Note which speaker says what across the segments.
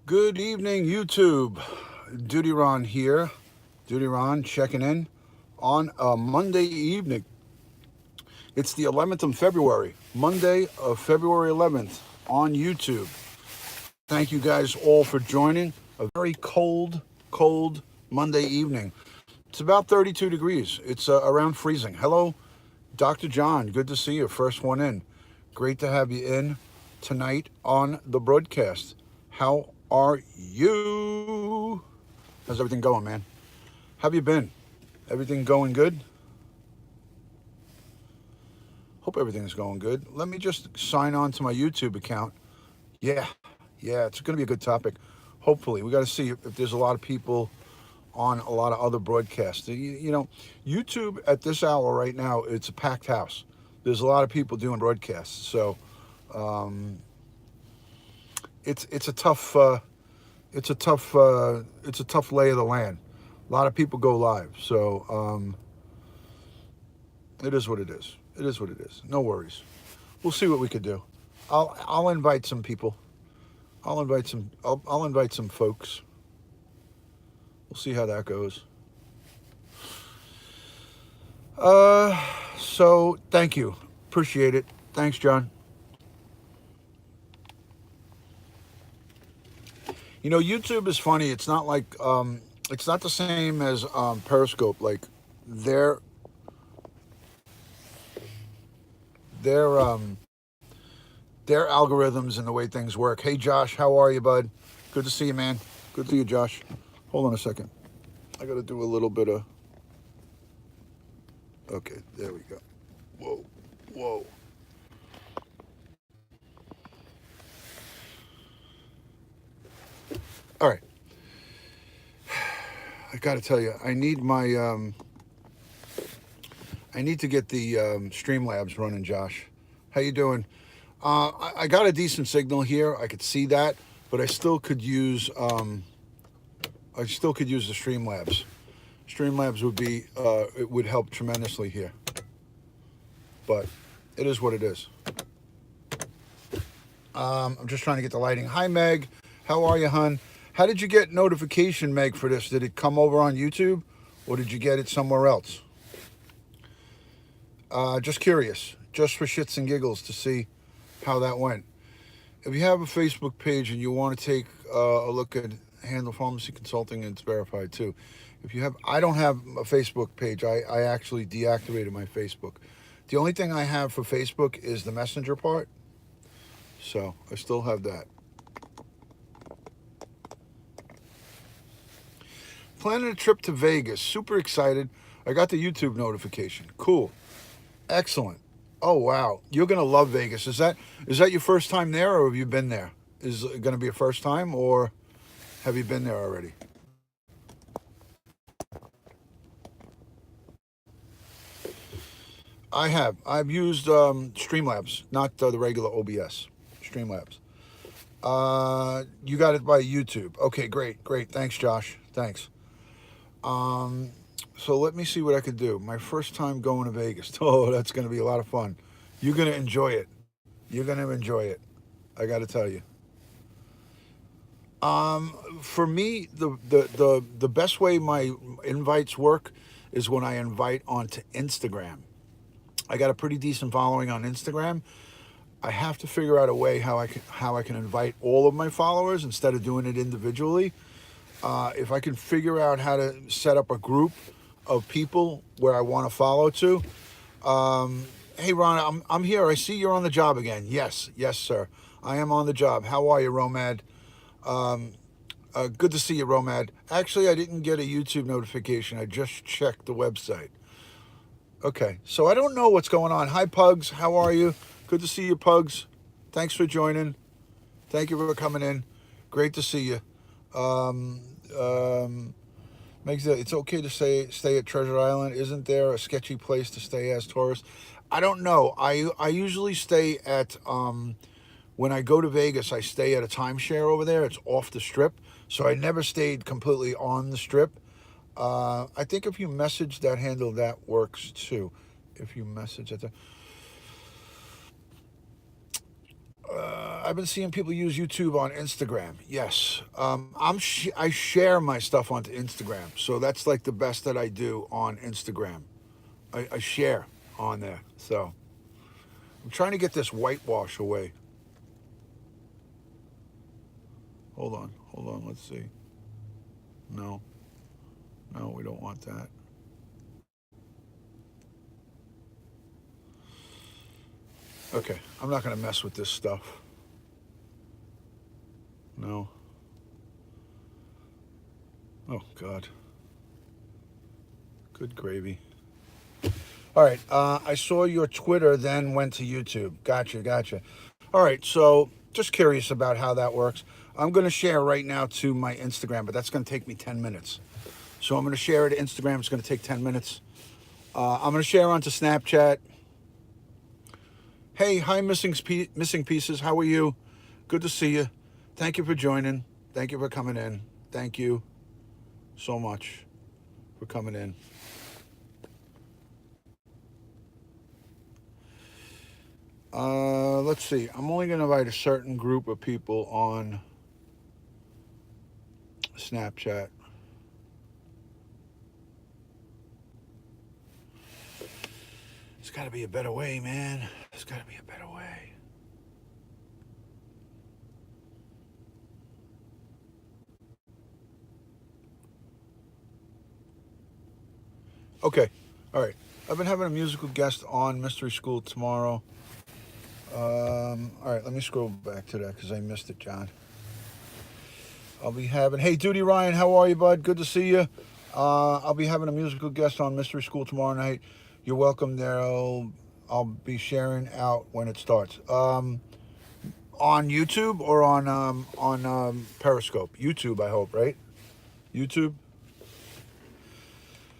Speaker 1: Good evening, YouTube. Duty Ron here. Duty Ron checking in on a Monday evening. It's the 11th of February, Monday of February 11th on YouTube. Thank you guys all for joining. A very cold Monday evening. It's about 32 degrees. It's around freezing. Hello, Dr. John. Good to see you. First one in. Great to have you in tonight on the broadcast. How are you? How's everything going, man? How have you been? Everything going good? Hope everything's going good. Let me just sign on to my YouTube account. Yeah, it's going to be a good topic. Hopefully, we got to see if there's a lot of people on a lot of other broadcasts. You know, YouTube at this hour right now, it's a packed house. There's a lot of people doing broadcasts, so it's a tough it's a tough lay of the land. A lot of people go live, so it is what it is. It is what it is. No worries. We'll see what we could do. I'll invite some people. I'll invite some folks. We'll see how that goes. So thank you. Appreciate it. Thanks, John. You know, YouTube is funny. It's not like it's not the same as Periscope. Like their their um their algorithms and the way things work. Hey, Josh, how are you, bud? Good to see you, man. Good to see you, Josh. Hold on a second. I got to do a little bit of. Okay, there we go. Whoa. All right. I got to tell you, I need I need to get the Streamlabs running, Josh. How you doing? I got a decent signal here. I could see that, but I still could use the Streamlabs. Streamlabs would be it would help tremendously here. But it is what it is. I'm just trying to get the lighting. Hi, Meg. How are you, hon? How did you get notification, Meg, for this? Did it come over on YouTube, or did you get it somewhere else? Just curious, just for shits and giggles to see how that went. If you have a Facebook page and you want to take a look at Handle Pharmacy Consulting, and it's verified too. If you have, I don't have a Facebook page. I actually deactivated my Facebook. The only thing I have for Facebook is the Messenger part. So I still have that. Planning a trip to Vegas. Super excited. I got the YouTube notification. Cool. Excellent. Oh wow, you're gonna love Vegas. Is that your first time there, or have you been there? Is it gonna be a first time, or have you been there already? I have. I've used Streamlabs, not the regular OBS. Streamlabs. You got it by YouTube. Okay, great. Thanks, Josh. Thanks. Um, so let me see what I could do. My first time going to Vegas. Oh, that's going to be a lot of fun. You're going to enjoy it. You're going to enjoy it. I got to tell you. For me, the best way my invites work is when I invite onto Instagram. I got a pretty decent following on Instagram. I have to figure out a way how I can invite all of my followers instead of doing it individually. If I can figure out how to set up a group of people where I want to follow to. Hey Ron, I'm here. I see you're on the job again. Yes, sir. I am on the job. How are you, Romad? Good to see you, Romad. Actually, I didn't get a YouTube notification. I just checked the website. Okay, so I don't know what's going on. Hi, Pugs. How are you? Good to see you, Pugs. Thanks for joining. Thank you for coming in. Great to see you. Um, um, Makes it, it's okay to stay at Treasure Island. Isn't there a sketchy place to stay as tourists? I don't know. I usually stay at when I go to Vegas, I stay at a timeshare over there. It's off the strip, so I never stayed completely on the strip. I think if you message that handle, that works too. If you message at the I've been seeing people use YouTube on Instagram. Yes, I share my stuff onto Instagram, so that's like the best that I do on Instagram. I share on there. So I'm trying to get this whitewash away. Hold on. Let's see. No, no, we don't want that. Okay, I'm not gonna mess with this stuff. No. Oh God. Good gravy. All right. I saw your Twitter, then went to YouTube. Gotcha. All right. So just curious about how that works. I'm going to share right now to my Instagram, but that's going to take me 10 minutes. So I'm going to share it to Instagram. It's going to take 10 minutes. I'm going to share onto Snapchat. Hey, hi, missing pieces. How are you? Good to see you. Thank you for joining. Thank you for coming in. Thank you so much for coming in. Let's see. I'm only going to invite a certain group of people on Snapchat. There's got to be a better way, man. There's got to be a better way. Okay. All right. I've been having a musical guest on Mystery School tomorrow. All right. Let me scroll back to that because I missed it, John. I'll be having. Hey, Duty Ryan, how are you, bud? Good to see you. I'll be having a musical guest on Mystery School tomorrow night. You're welcome there. I'll be sharing out when it starts. On YouTube or on Periscope? YouTube, I hope, right? YouTube.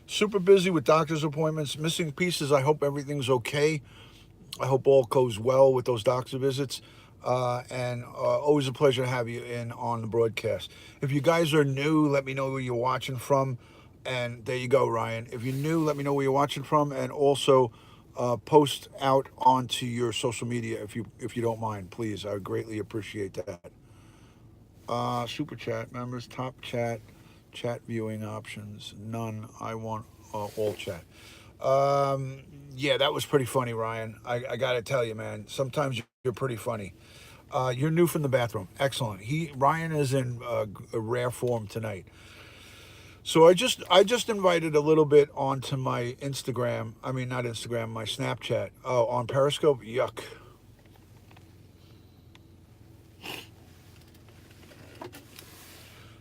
Speaker 1: Super busy with doctor's appointments, missing pieces. I hope everything's okay. I hope all goes well with those doctor visits. And always a pleasure to have you in on the broadcast. If you guys are new, let me know where you're watching from. And there you go, Ryan. If you're new, let me know where you're watching from, and also post out onto your social media if you don't mind, please. I would greatly appreciate that. Super chat members, top chat, chat viewing options, none. I want all chat. Yeah, that was pretty funny, Ryan. I got to tell you, man. Sometimes you're pretty funny. You're new from the bathroom. Excellent. Ryan is in a rare form tonight. So I just invited a little bit onto my Instagram. I mean, not Instagram, my Snapchat. Oh, on Periscope. Yuck.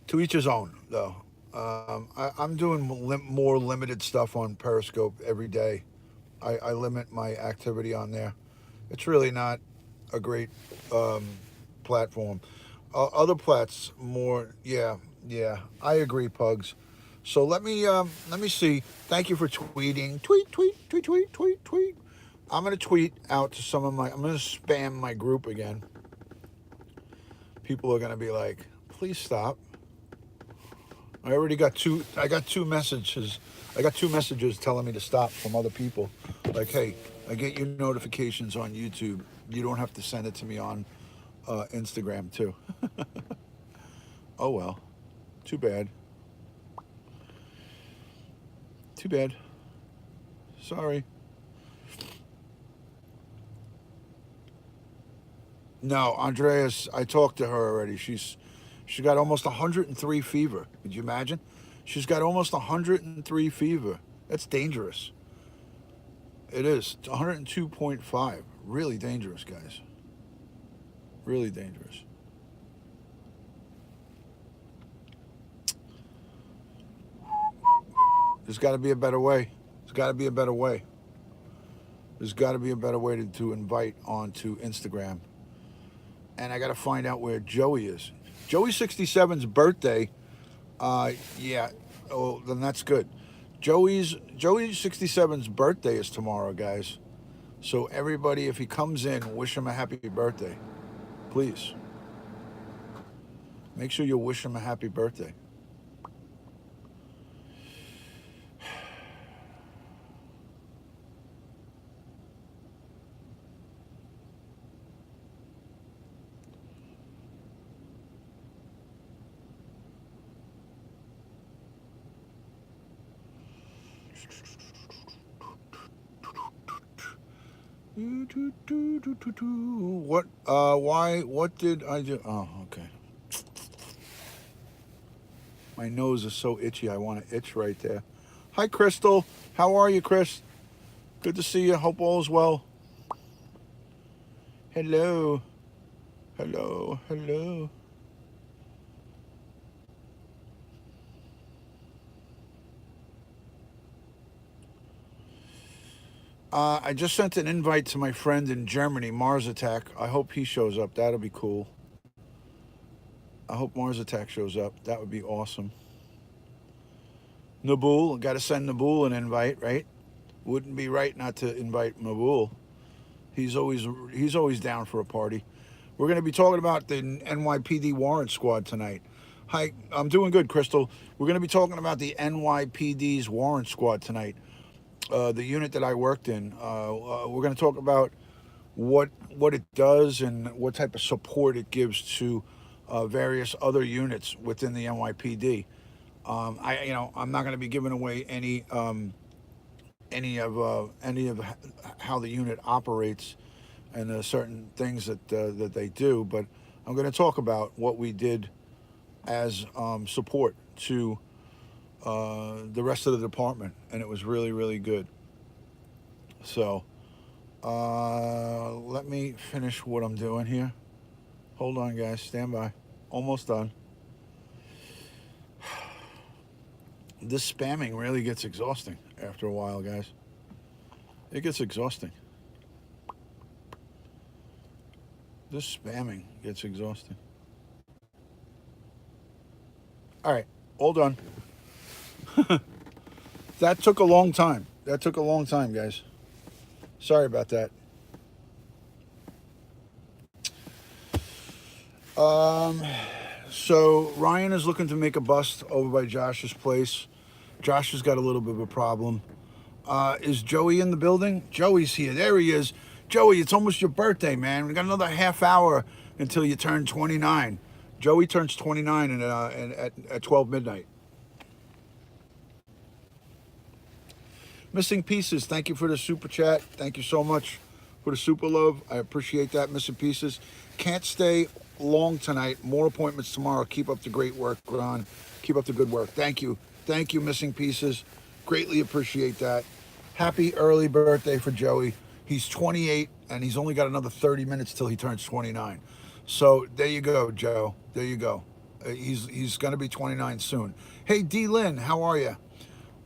Speaker 1: To each his own, though. I'm doing more limited stuff on Periscope every day. I limit my activity on there. It's really not a great platform. Other plats more, yeah, yeah. I agree, Pugs. So let me see. Thank you for tweeting. Tweet. I'm gonna tweet out to some of my. I'm gonna spam my group again. People are gonna be like, please stop. I already got two. I got two messages. I got two messages telling me to stop from other people. Like, hey, I get your notifications on YouTube. You don't have to send it to me on Instagram too. Oh well, too bad. Too bad. Sorry. No, Andreas. I talked to her already. She got almost 103 fever. Could you imagine? She's got almost 103 fever. That's dangerous. It is. It's 102.5. Really dangerous, guys. Really dangerous. There's got to be a better way. There's got to be a better way. There's got to be a better way to invite onto Instagram. And I got to find out where Joey is. Joey 67's birthday. Yeah. Oh, then that's good. Joey 67's birthday is tomorrow, guys. So everybody, if he comes in, wish him a happy birthday, please. Make sure you wish him a happy birthday. What? Why? What did I do? Oh, okay. My nose is so itchy. I want to itch right there. Hi, Crystal. How are you, Chris? Good to see you. Hope all is well. Hello. Hello. Hello. I just sent an invite to my friend in Germany, Mars Attack. I hope he shows up. That'll be cool. I hope Mars Attack shows up. That would be awesome. Nabul, got to send Nabul an invite, right? Wouldn't be right not to invite Nabul. He's always down for a party. We're going to be talking about the NYPD Warrant Squad tonight. Hi, I'm doing good, Crystal. We're going to be talking about the NYPD's Warrant Squad tonight. The unit that I worked in. We're going to talk about what it does and what type of support it gives to various other units within the NYPD. I'm not going to be giving away any of how the unit operates and certain things that they do, but I'm going to talk about what we did as support to the rest of the department, and it was really, really good. So let me finish what I'm doing here. Hold on, guys. Stand by. Almost done. This spamming really gets exhausting after a while, guys. It gets exhausting. This spamming gets exhausting. All right, all done. That took a long time. That took a long time, guys. Sorry about that. Um, so Ryan is looking to make a bust over by Josh's place. Josh has got a little bit of a problem. Is Joey in the building? Joey's here. There he is. Joey, it's almost your birthday, man. We got another half hour until you turn 29. Joey turns 29 at 12 midnight. Missing Pieces, thank you for the super chat. Thank you so much for the super love. I appreciate that, Missing Pieces. Can't stay long tonight. More appointments tomorrow. Keep up the great work, Ron. Keep up the good work. Thank you. Thank you, Missing Pieces. Greatly appreciate that. Happy early birthday for Joey. He's 28, and he's only got another 30 minutes till he turns 29. So there you go, Joe. There you go. He's going to be 29 soon. Hey, D. Lynn, how are you?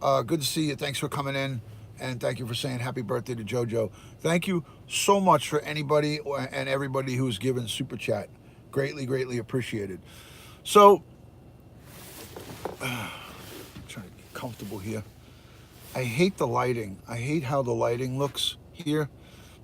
Speaker 1: Good to see you. Thanks for coming in, and thank you for saying happy birthday to JoJo. Thank you so much for anybody and everybody who's given super chat. Greatly, greatly appreciated. So, I'm trying to get comfortable here. I hate the lighting. I hate how the lighting looks here.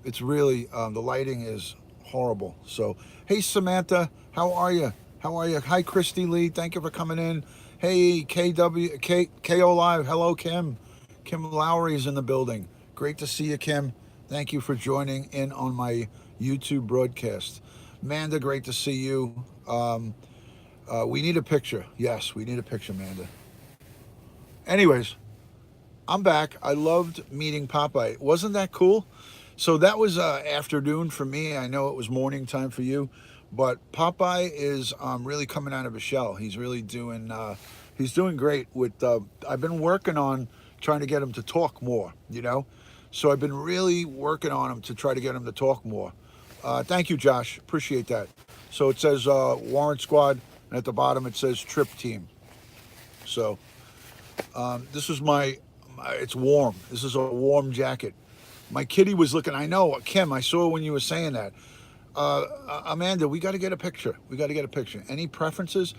Speaker 1: It's really, the lighting is horrible. So, hey, Samantha, how are you? How are you? Hi, Christy Lee. Thank you for coming in. Hey, KO Live. Hello, Kim. Kim Lowry is in the building. Great to see you, Kim. Thank you for joining in on my YouTube broadcast. Manda, great to see you. We need a picture. Yes, we need a picture, Manda. Anyways, I'm back. I loved meeting Popeye. Wasn't that cool? So that was afternoon for me. I know it was morning time for you, but Popeye is really coming out of his shell. He's really doing. He's doing great with. I've been working on trying to get him to talk more. So I've been really working on him to try to get him to talk more. Thank you, Josh. Appreciate that. So it says Warrant Squad, and at the bottom it says Trip Team. So this is it's warm. This is a warm jacket. My kitty was looking. I know, Kim, I saw when you were saying that. Amanda, we got to get a picture. We got to get a picture. Any preferences?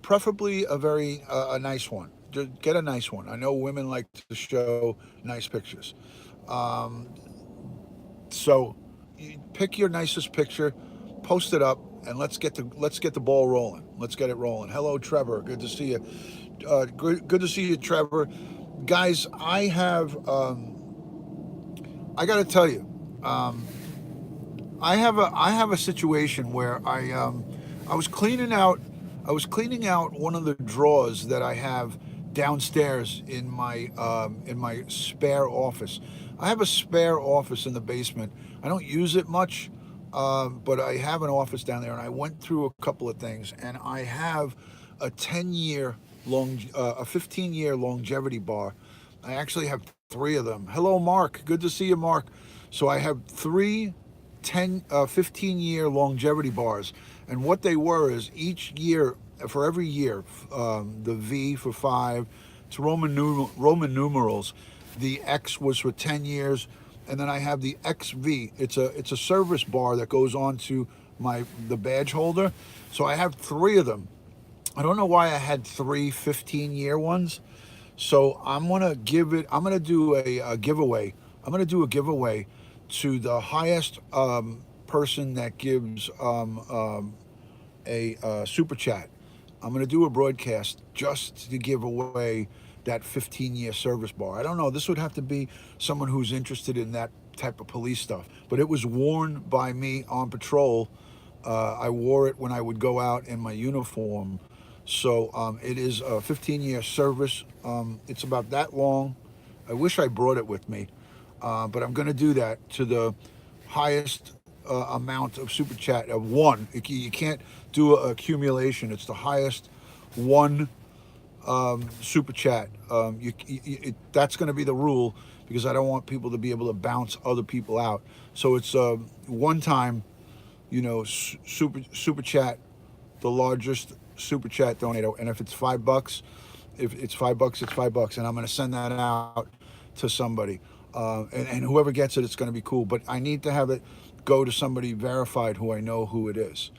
Speaker 1: Preferably a nice one. Just get a nice one. I know women like to show nice pictures. So you pick your nicest picture, post it up, and let's get the ball rolling. Let's get it rolling. Hello, Trevor. Good to see you. Good to see you, Trevor. Guys, I have. I got to tell you, I have a situation where I was cleaning out one of the drawers that I have downstairs in my spare office. I have a spare office in the basement. I don't use it much, but I have an office down there, and I went through a couple of things, and I have a 15-year longevity bar. I actually have three of them. Hello, Mark. Good to see you, Mark. So I have three 15-year longevity bars, and what they were is each year, for every year, the V for 5, it's Roman numerals. The X was for 10 years, and then I have the XV. It's a service bar that goes on to the badge holder. So I have three of them. I don't know why I had three 15-year ones. So I'm gonna do a giveaway. I'm gonna do a giveaway to the highest person that gives a super chat. I'm going to do a broadcast just to give away that 15-year service bar. I don't know. This would have to be someone who's interested in that type of police stuff. But it was worn by me on patrol. I wore it when I would go out in my uniform. So it is a 15-year service. It's about that long. I wish I brought it with me. But I'm going to do that to the highest amount of super chat of one. You can't do an accumulation. It's the highest one super chat. That's going to be the rule, because I don't want people to be able to bounce other people out. So it's one time, super chat, the largest super chat donator. And if it's $5, if it's $5, it's $5, and I'm going to send that out to somebody. And whoever gets it, it's going to be cool. But I need to have it go to somebody verified who I know who it is.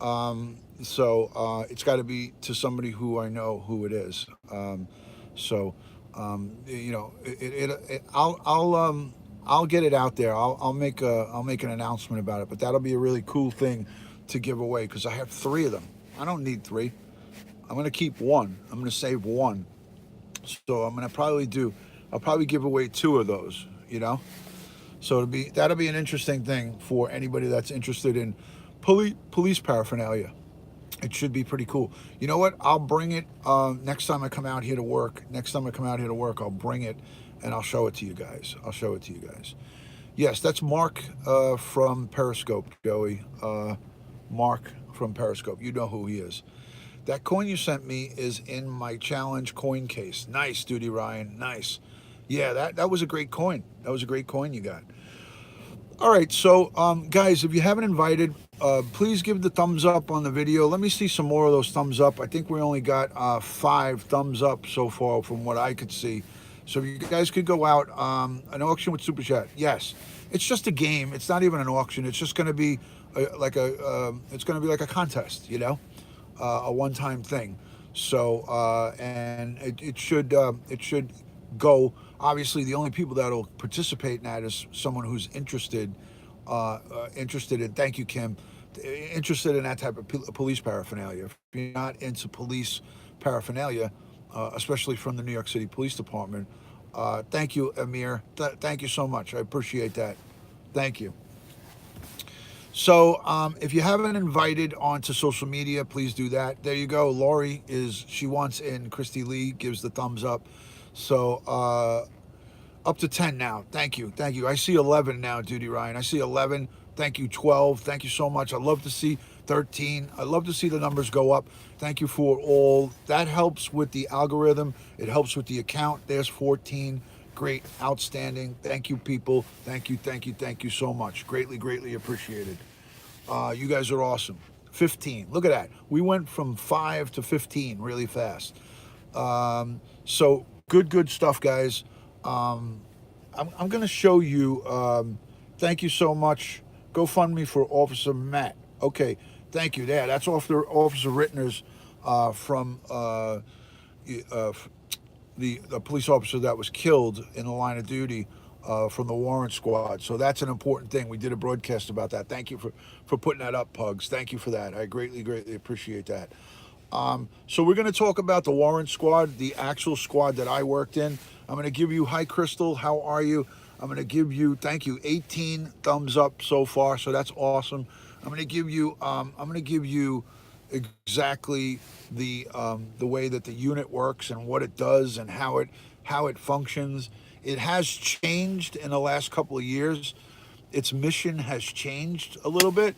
Speaker 1: So it's got to be to somebody who I know who it is. I'll get it out there. I'll make an announcement about it. But that'll be a really cool thing to give away, because I have three of them. I don't need three. I'm going to keep one. I'm going to save one. So I'll probably give away two of those, So that'll be an interesting thing for anybody that's interested in police paraphernalia. It should be pretty cool. You know what? I'll bring it next time I come out here to work. I'll bring it and I'll show it to you guys. Yes, that's Mark from Periscope, Joey. Mark from Periscope. You know who he is. That coin you sent me is in my challenge coin case. Nice, Duty Ryan. Nice. Yeah, that was a great coin. That was a great coin you got. All right, so guys, if you haven't invited, please give the thumbs up on the video. Let me see some more of those thumbs up. I think we only got 5 thumbs up so far from what I could see. So if you guys could go out, an auction with Super Chat. Yes, it's just a game. It's not even an auction. It's just going to be like a contest, a one-time thing. So and it should go. Obviously, the only people that will participate in that is someone who's interested in. Thank you, Kim. Interested in that type of police paraphernalia. If you're not into police paraphernalia, especially from the New York City Police Department, thank you, Amir. Thank you so much. I appreciate that. Thank you. So if you haven't invited onto social media, please do that. There you go. Lori she wants in. Christy Lee gives the thumbs up. So up to 10 now. Thank you. I see 11 now, Duty Ryan. I see 11. Thank you, 12. Thank you so much. I love to see 13. I love to see the numbers go up. Thank you for all. That helps with the algorithm. It helps with the account. There's 14. Great. Outstanding. Thank you, people. Thank you so much. Greatly appreciated. You guys are awesome. 15. Look at that. We went from 5 to 15 really fast. So good stuff, guys. I'm going to show you. Thank you so much. GoFundMe for Officer Matt. Okay, thank you. Yeah, that's Officer Rittner's from the police officer that was killed in the line of duty from the Warrant Squad. So that's an important thing. We did a broadcast about that. Thank you for putting that up, Pugs. Thank you for that. I greatly appreciate that. So we're going to talk about the Warrant Squad, the actual squad that I worked in. I'm going to give you, hi Crystal, how are you? I'm going to give you, thank you, 18 thumbs up so far, so that's awesome. I'm going to give you exactly the way that the unit works and what it does and how it functions. It has changed in the last couple of years. Its mission has changed a little bit,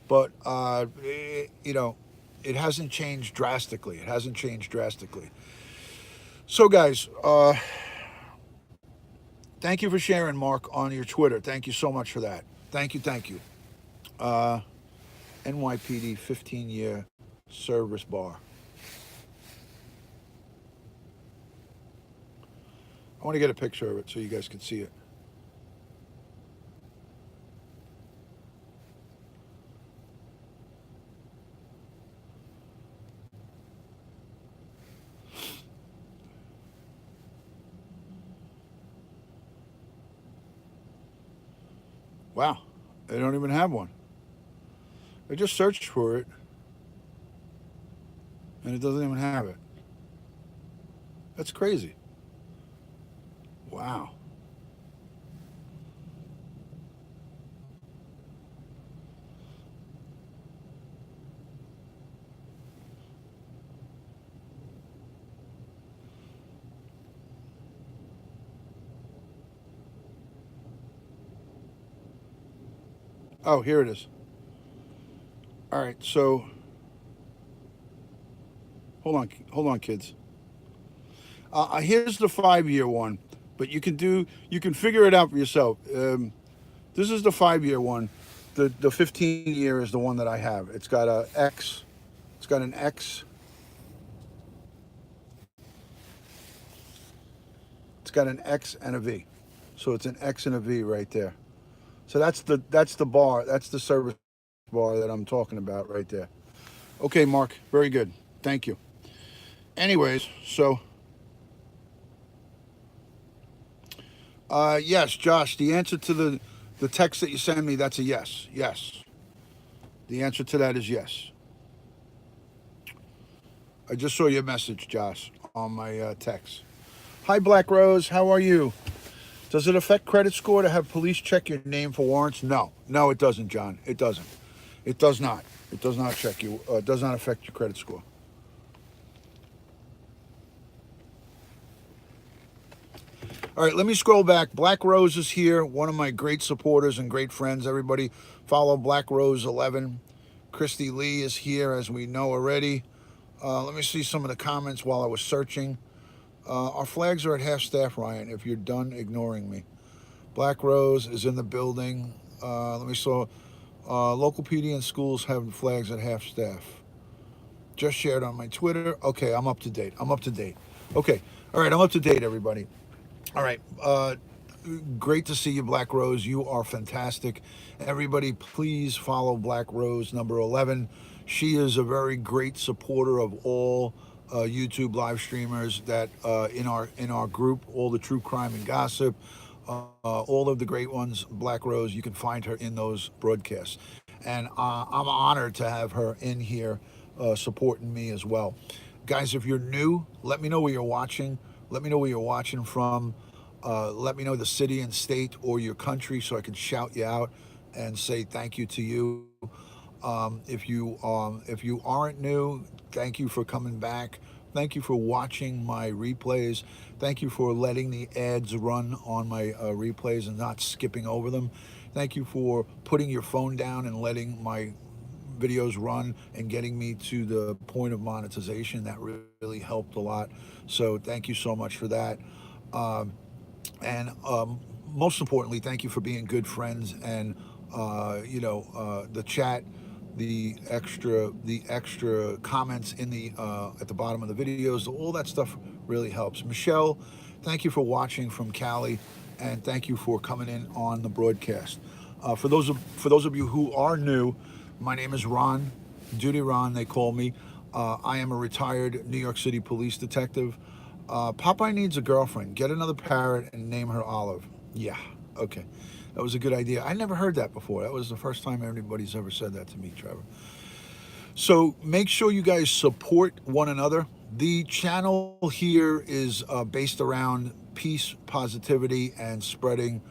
Speaker 1: but it hasn't changed drastically. It hasn't changed drastically. So, guys, thank you for sharing, Mark, on your Twitter. Thank you so much for that. Thank you, thank you. Uh, NYPD 15-year service bar. I want to get a picture of it so you guys can see it. Wow, they don't even have one. I just searched for it, and it doesn't even have it. That's crazy. Wow. Oh, here it is. All right, so hold on, kids. Here's the 5-year one, but you can figure it out for yourself. This is the 5-year one. The 15-year is the one that I have. It's got a X. It's got an X. It's got an X and a V. So it's an X and a V right there. So that's the bar. That's the service bar that I'm talking about right there. Okay, Mark. Very good. Thank you. Anyways, so yes, Josh. The answer to the text that you sent me, that's a yes. Yes. The answer to that is yes. I just saw your message, Josh, on my text. Hi, Black Rose. How are you? Does it affect credit score to have police check your name for warrants? No. No, it doesn't, John. It doesn't. It does not. It does not check you. It does not affect your credit score. All right, let me scroll back. Black Rose is here, one of my great supporters and great friends. Everybody follow Black Rose 11. Christy Lee is here, as we know already. Let me see some of the comments while I was searching. Our flags are at half staff, Ryan, if you're done ignoring me. Black Rose is in the building. Let me saw. Local PD and schools have flags at half staff. Just shared on my Twitter. Okay, I'm up to date. I'm up to date. Okay. All right, I'm up to date, everybody. All right. Great to see you, Black Rose. You are fantastic. Everybody, please follow Black Rose number 11. She is a very great supporter of all YouTube live streamers that in our group, all the true crime and gossip, all of the great ones. Black Rose, you can find her in those broadcasts, and I'm honored to have her in here supporting me as well. Guys, if you're new, let me know where you're watching. Let me know where you're watching from. Let me know the city and state or your country so I can shout you out and say thank you to you. If you aren't new, thank you for coming back. Thank you for watching my replays. Thank you for letting the ads run on my replays and not skipping over them. Thank you for putting your phone down and letting my videos run and getting me to the point of monetization. That really helped a lot. So thank you so much for that. Um, and most importantly, thank you for being good friends and the chat, the extra comments in the at the bottom of the videos. All that stuff really helps. Michelle, thank you for watching from Cali, and thank you for coming in on the broadcast. For those of you who are new, my name is Ron, Duty Ron, they call me. I am a retired New York City police detective. Popeye needs a girlfriend. Get another parrot and name her Olive. Yeah, okay. That was a good idea. I never heard that before. That was the first time anybody's ever said that to me, Trevor. So make sure you guys support one another. The channel here is based around peace, positivity, and spreading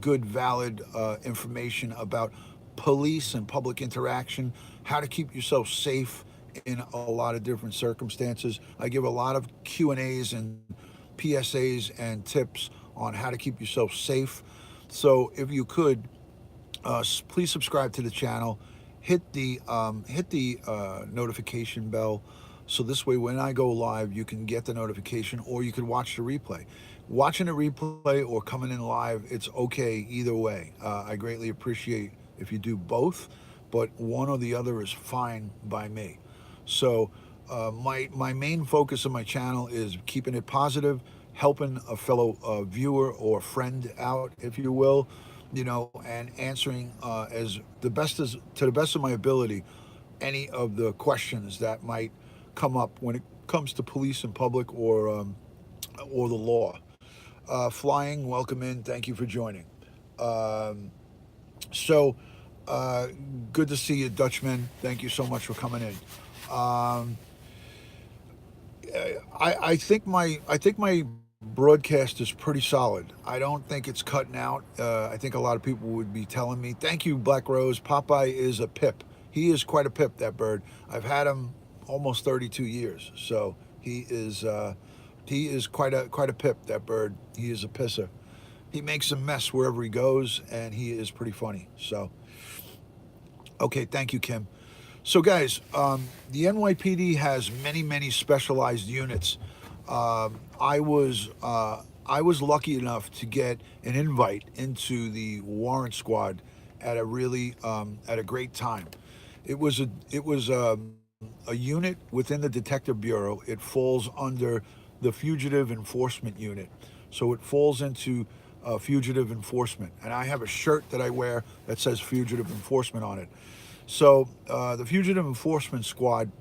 Speaker 1: good, valid information about police and public interaction, how to keep yourself safe in a lot of different circumstances. I give a lot of Q&As and PSAs and tips on how to keep yourself safe. So if you could, please subscribe to the channel, hit the notification bell, so this way when I go live you can get the notification, or you can watch the replay. Watching a replay or coming in live, it's okay either way. I greatly appreciate if you do both, but one or the other is fine by me. So my main focus of my channel is keeping it positive, helping a fellow viewer or friend out, if you will, and answering as the best as to the best of my ability any of the questions that might come up when it comes to police and public, or the law. Flying, welcome in. Thank you for joining. Um, so, uh, Good to see you, Dutchman. Thank you so much for coming in. Um, I think my broadcast is pretty solid. I don't think it's cutting out. I think a lot of people would be telling me, "Thank you, Black Rose. Popeye is a pip. He is quite a pip. That bird. I've had him almost 32 years, so he is quite a pip. That bird. He is a pisser. He makes a mess wherever he goes, and he is pretty funny. So, okay, thank you, Kim. So, guys, the NYPD has many specialized units. I was lucky enough to get an invite into the Warrant Squad at at a great time. It was a unit within the Detective Bureau. It falls under the Fugitive Enforcement Unit, so it falls into fugitive enforcement. And I have a shirt that I wear that says Fugitive Enforcement on it. So the Fugitive Enforcement Squad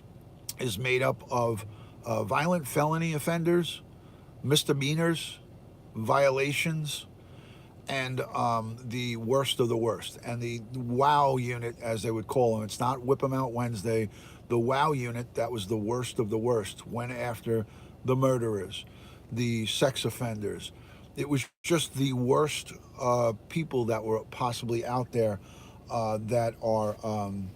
Speaker 1: is made up of violent felony offenders, misdemeanors, violations, and the worst of the worst. And the WOW unit, as they would call them, it's not Whip 'em Out Wednesday. The WOW unit, that was the worst of the worst, went after the murderers, the sex offenders. It was just the worst people that were possibly out there, that are on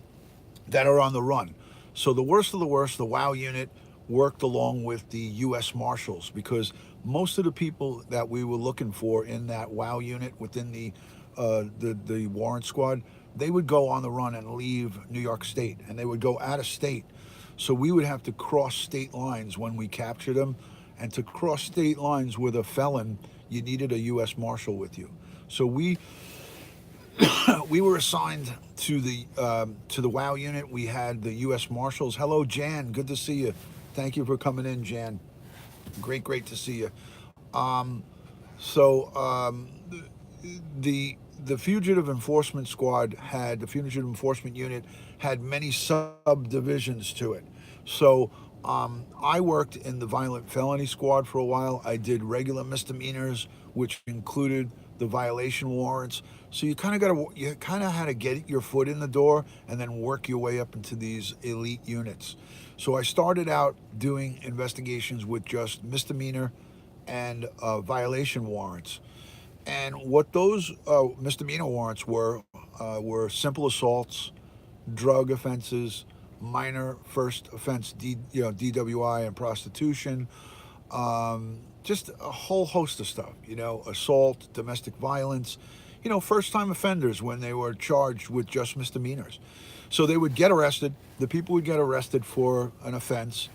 Speaker 1: the run. So the worst of the worst, the WOW unit, worked along with the U.S. Marshals, because most of the people that we were looking for in that WOW unit within the Warrant Squad, they would go on the run and leave New York State, and they would go out of state. So we would have to cross state lines when we captured them, and to cross state lines with a felon, you needed a U.S. Marshal with you. So we were assigned to the WOW unit. We had the U.S. Marshals. Hello, Jan. Good to see you. Thank you for coming in, Jan. Great to see you. Um, so the Fugitive Enforcement Squad had the Fugitive Enforcement Unit had many subdivisions to it. So I worked in the Violent Felony Squad for a while. I did regular misdemeanors, which included the violation warrants. So you kind of had to get your foot in the door and then work your way up into these elite units. So I started out doing investigations with just misdemeanor and violation warrants. And what those misdemeanor warrants were simple assaults, drug offenses, minor first offense, DWI and prostitution, just a whole host of stuff, assault, domestic violence, first time offenders when they were charged with just misdemeanors. So they would get arrested, the people would get arrested for an offense,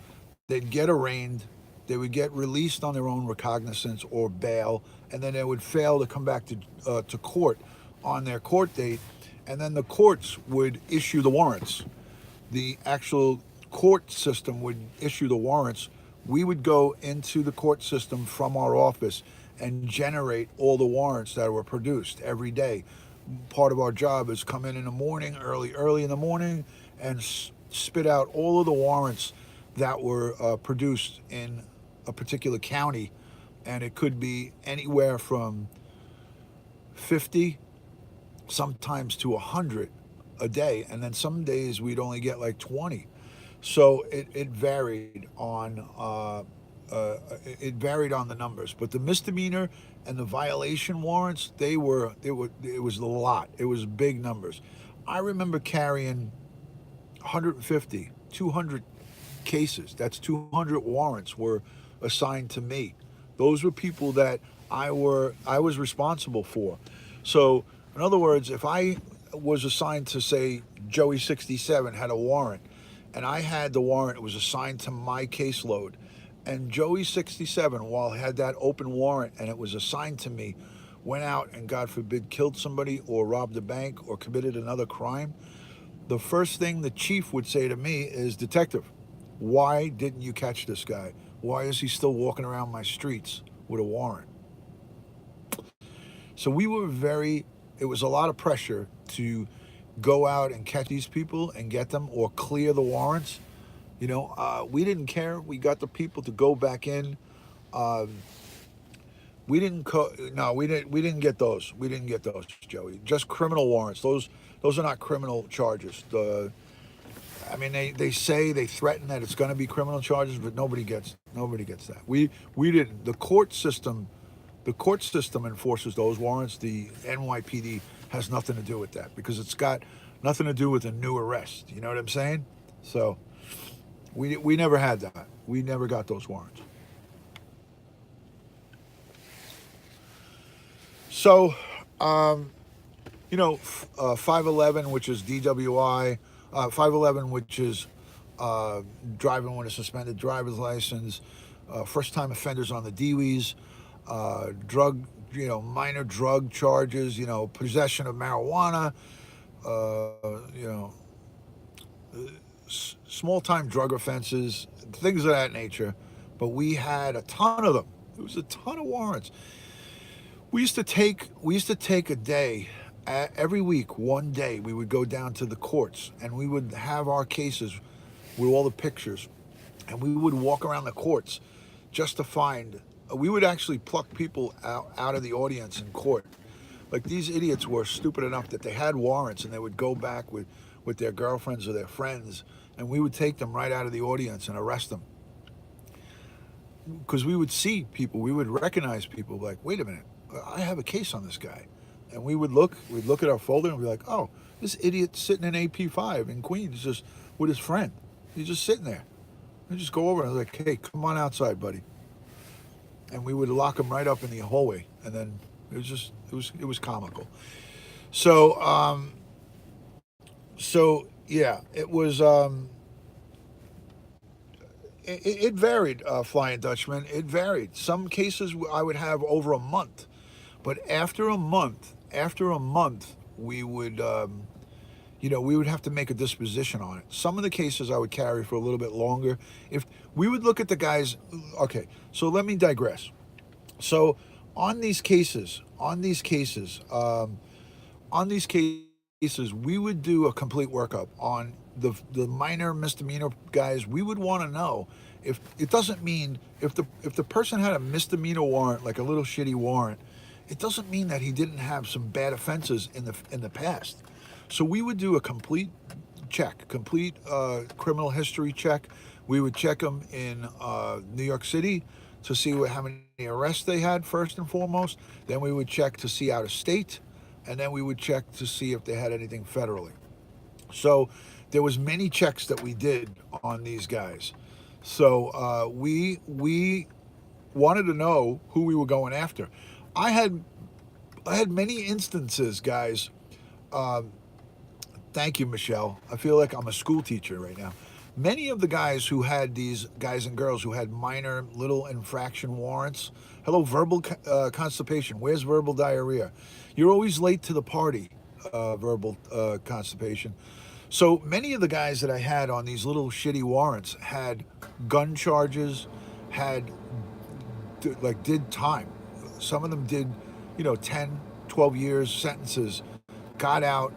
Speaker 1: they'd get arraigned, they would get released on their own recognizance or bail, and then they would fail to come back to court on their court date, and then the courts would issue the warrants. The actual court system would issue the warrants. We would go into the court system from our office and generate all the warrants that were produced every day. Part of our job is come in the morning, early in the morning, and spit out all of the warrants that were produced in a particular county. And it could be anywhere from 50, sometimes to 100 a day. And then some days we'd only get like 20. So it varied on the numbers. But the misdemeanor and the violation warrants, it was a lot. It was big numbers. I remember carrying 150, 200 cases. That's 200 warrants were assigned to me. Those were people that I was responsible for. So, in other words, if I was assigned to, say, Joey 67 had a warrant, and I had the warrant, it was assigned to my caseload, and Joey 67, while had that open warrant and it was assigned to me, went out and, God forbid, killed somebody or robbed a bank or committed another crime, the first thing the chief would say to me is, "Detective, why didn't you catch this guy? Why is he still walking around my streets with a warrant?" So it was a lot of pressure to go out and catch these people and get them or clear the warrants. We didn't care. We got the people to go back in. Um, no, we didn't get those. We didn't get those, Joey. Just criminal warrants. Those are not criminal charges. I mean, they say they threaten that it's going to be criminal charges, but nobody gets that. We didn't. The court system enforces those warrants. The NYPD has nothing to do with that because it's got nothing to do with a new arrest. You know what I'm saying? So we never had that. We never got those warrants. So, 511, which is DWI, 511, which is driving with a suspended driver's license, first-time offenders on the DWIs, drug, minor drug charges, possession of marijuana, you know, small-time drug offenses, things of that nature. But we had a ton of them. It was a ton of warrants. We used to take a day, every week, one day, we would go down to the courts and we would have our cases with all the pictures, and we would walk around the courts just to find. We would actually pluck people out of the audience in court. Like, these idiots were stupid enough that they had warrants and they would go back with their girlfriends or their friends, and we would take them right out of the audience and arrest them. Because we would see people, we would recognize people, like, wait a minute, I have a case on this guy. And we'd look at our folder and be like, oh, this idiot's sitting in AP5 in Queens just with his friend. He's just sitting there. We just go over and I was like, hey, come on outside, buddy. And we would lock him right up in the hallway. And then it was comical. So, yeah, it was, it varied, Flying Dutchman. It varied. Some cases I would have over a month. But after a month, we would, we would have to make a disposition on it. Some of the cases I would carry for a little bit longer. If we would look at the guys, okay, so let me digress. So on these cases, we would do a complete workup on the minor misdemeanor guys. We would want to know if it doesn't mean if the person had a misdemeanor warrant, like a little shitty warrant, it doesn't mean that he didn't have some bad offenses in the past. So we would do a complete check, criminal history check. We would check them in New York City to see how many arrests they had first and foremost. Then we would check to see out of state, and then we would check to see if they had anything federally. So there was many checks that we did on these guys. So we wanted to know who we were going after. I had many instances, guys. Thank you, Michelle. I feel like I'm a school teacher right now. Many of the guys who had these guys and girls who had minor little infraction warrants. Hello, verbal constipation. Where's verbal diarrhea? You're always late to the party, verbal constipation. So many of the guys that I had on these little shitty warrants had gun charges, did time. Some of them did, 10, 12 years sentences, got out,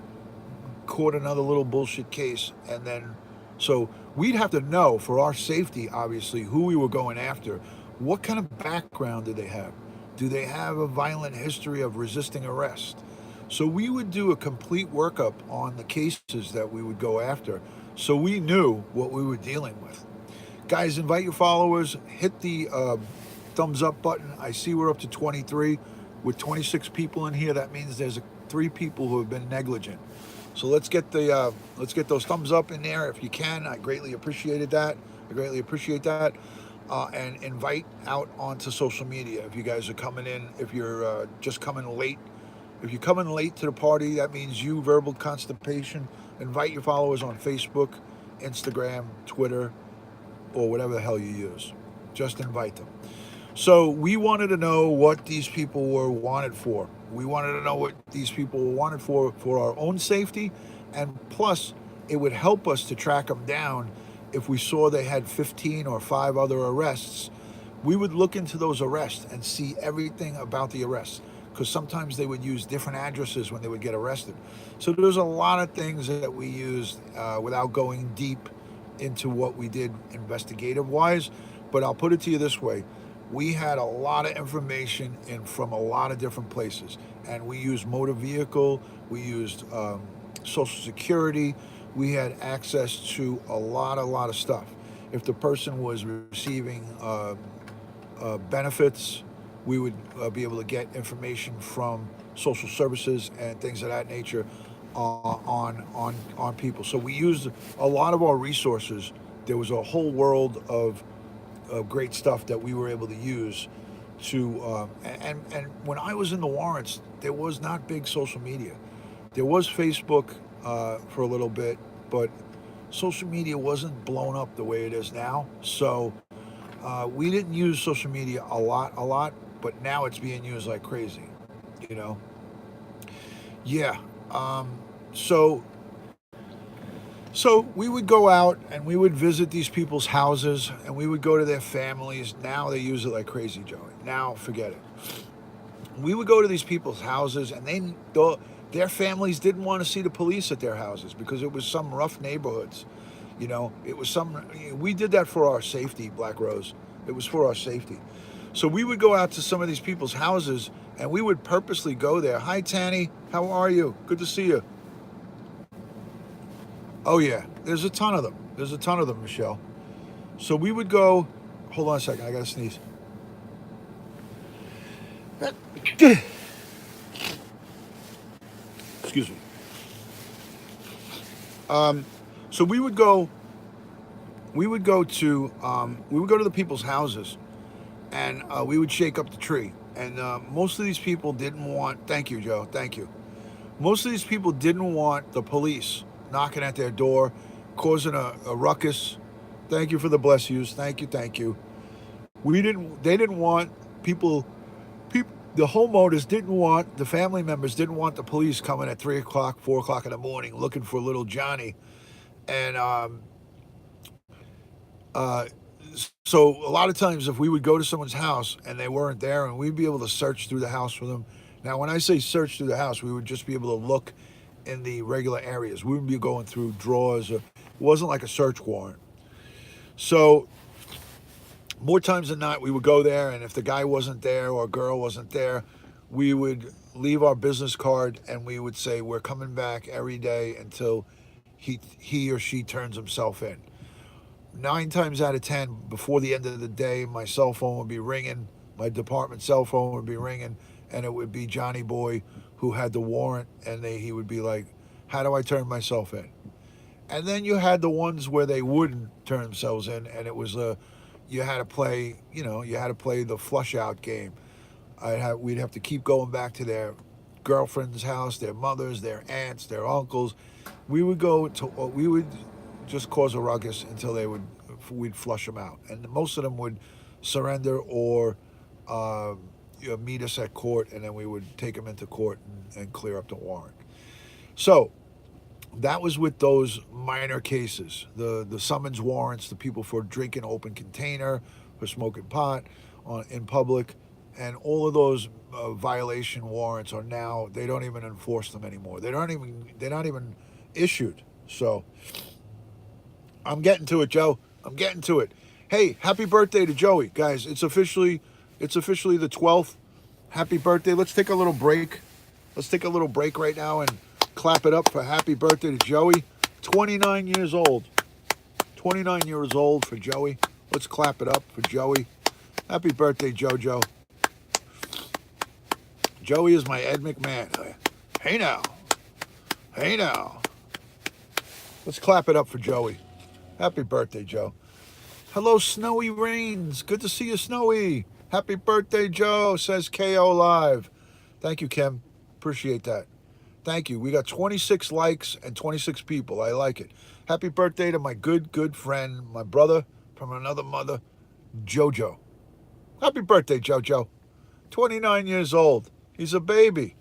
Speaker 1: caught another little bullshit case, and then, so we'd have to know for our safety, obviously, who we were going after. What kind of background do they have? Do they have a violent history of resisting arrest? So we would do a complete workup on the cases that we would go after, so we knew what we were dealing with. Guys, invite your followers, hit the thumbs up button. I see we're up to 23. With 26 people in here, that means there's 3 people who have been negligent. So let's get those thumbs up in there if you can. I greatly appreciated that. I greatly appreciate that. And invite out onto social media if you guys are coming in. If you're just coming late, if you're coming late to the party, that means you verbal constipation. Invite your followers on Facebook, Instagram, Twitter, or whatever the hell you use. Just invite them. So we wanted to know what these people were wanted for. We wanted to know what these people were wanted for our own safety, and plus, it would help us to track them down if we saw they had 15 or 5 other arrests. We would look into those arrests and see everything about the arrests, because sometimes they would use different addresses when they would get arrested. So there's a lot of things that we used without going deep into what we did investigative wise. But I'll put it to you this way: we had a lot of information in from a lot of different places, and we used motor vehicle, we used social security, we had access to a lot of stuff. If the person was receiving benefits, we would be able to get information from social services and things of that nature on people. So we used a lot of our resources. There was a whole world of great stuff that we were able to use to and when I was in the warrants, there was not big social media. There was Facebook for a little bit, but social media wasn't blown up the way it is now. So we didn't use social media a lot, but now it's being used like crazy, you know. Yeah. So So we would go out and we would visit these people's houses and we would go to their families. Now they use it like crazy, Joey. Now forget it. We would go to these people's houses and their families didn't want to see the police at their houses because it was some rough neighborhoods. You know, it was we did that for our safety, Black Rose. It was for our safety. So we would go out to some of these people's houses and we would purposely go there. Hi, Tanny. How are you? Good to see you. Oh, yeah. There's a ton of them. There's a ton of them, Michelle. So we would go. Hold on a second. I got to sneeze. Excuse me. So we would go. We would go to the people's houses, and we would shake up the tree. And most of these people didn't want. Thank you, Joe. Thank you. Most of these people didn't want the police knocking at their door, causing a ruckus. Thank you for the bless yous. Thank you. Thank you. They didn't want people. The homeowners didn't want, the family members didn't want the police coming at 3 o'clock, 4 o'clock in the morning looking for little Johnny. And uh, so a lot of times if we would go to someone's house and they weren't there, and we'd be able to search through the house for them. Now, when I say search through the house, we would just be able to look in the regular areas. We wouldn't be going through drawers. It wasn't like a search warrant. So more times than not, we would go there, and if the guy wasn't there or a girl wasn't there, we would leave our business card and we would say, we're coming back every day until he or she turns himself in. 9 times out of 10, before the end of the day, my cell phone would be ringing, my department cell phone would be ringing, and it would be Johnny Boy who had the warrant, and he would be like, how do I turn myself in? And then you had the ones where they wouldn't turn themselves in, and it was you had to play, the flush out game. We'd have to keep going back to their girlfriend's house, their mothers, their aunts, their uncles. We would just cause a ruckus until we'd flush them out. And most of them would surrender or meet us at court, and then we would take them into court and clear up the warrant. So that was with those minor cases, the summons warrants, the people for drinking open container, for smoking pot in public, and all of those violation warrants are now, they don't even enforce them anymore. They're not even issued. So I'm getting to it, Joe. I'm getting to it. Hey, happy birthday to Joey, guys. It's officially the 12th. Happy birthday. Let's take a little break. Let's take a little break right now and clap it up for happy birthday to Joey. 29 years old. 29 years old for Joey. Let's clap it up for Joey. Happy birthday, JoJo. Joey is my Ed McMahon. Hey now. Hey now. Let's clap it up for Joey. Happy birthday, Joe. Hello, Snowy Rains. Good to see you, Snowy. Happy birthday, Joe, says KO Live. Thank you, Kim. Appreciate that. Thank you. We got 26 likes and 26 people. I like it. Happy birthday to my good friend, my brother from another mother, Jojo. Happy birthday, Jojo. 29 years old. He's a baby.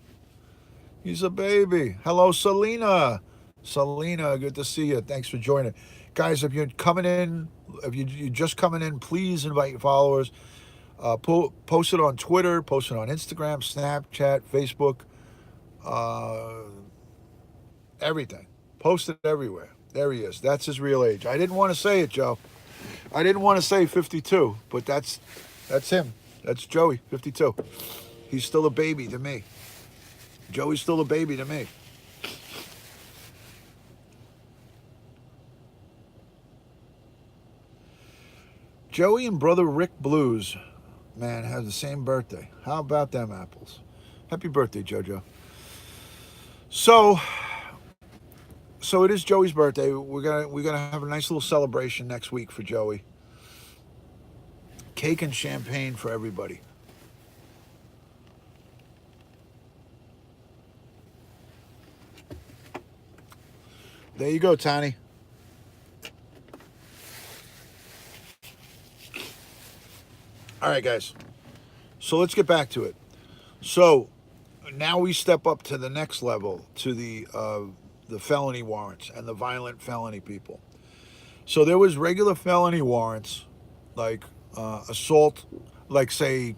Speaker 1: He's a baby. Hello, Selena. Selena, good to see you. Thanks for joining. Guys, if you're coming in, if you're just coming in, please invite your followers. Post it on Twitter, post it on Instagram, Snapchat, Facebook, everything. Post it everywhere. There he is. That's his real age. I didn't want to say it, Joe. I didn't want to say 52, but that's him. That's Joey, 52. He's still a baby to me. Joey's still a baby to me. Joey and brother Rick Blues, man, have the same birthday. How about them apples? Happy birthday, Jojo. So it is Joey's birthday. We're gonna have a nice little celebration next week for Joey. Cake and champagne for everybody. There you go, Tani. All right, guys. So let's get back to it. So now we step up to the next level, to the felony warrants and the violent felony people. So there was regular felony warrants, like assault, like say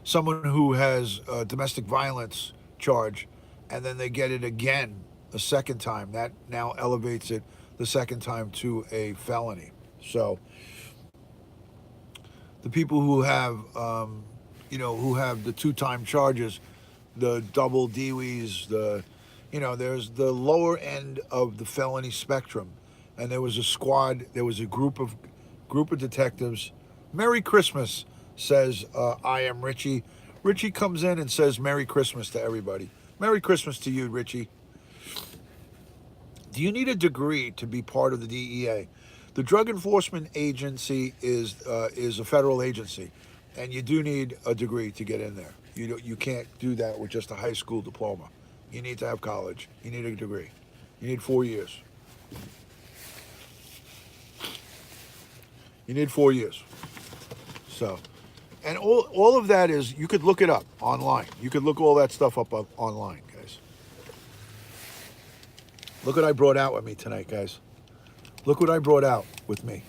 Speaker 1: someone who has a domestic violence charge, and then they get it again a second time. That now elevates it the second time to a felony. So the people who have, who have the two-time charges, the double DWIs, there's the lower end of the felony spectrum, and there was a squad. There was a group of detectives. Merry Christmas, says I am Richie. Richie comes in and says Merry Christmas to everybody. Merry Christmas to you, Richie. Do you need a degree to be part of the DEA? The Drug Enforcement Agency is a federal agency, and you do need a degree to get in there. You can't do that with just a high school diploma. You need to have college. You need a degree. You need 4 years. You need 4 years. So, and all of that is, you could look it up online. You could look all that stuff up online, guys. Look what I brought out with me tonight, guys. Look what I brought out with me.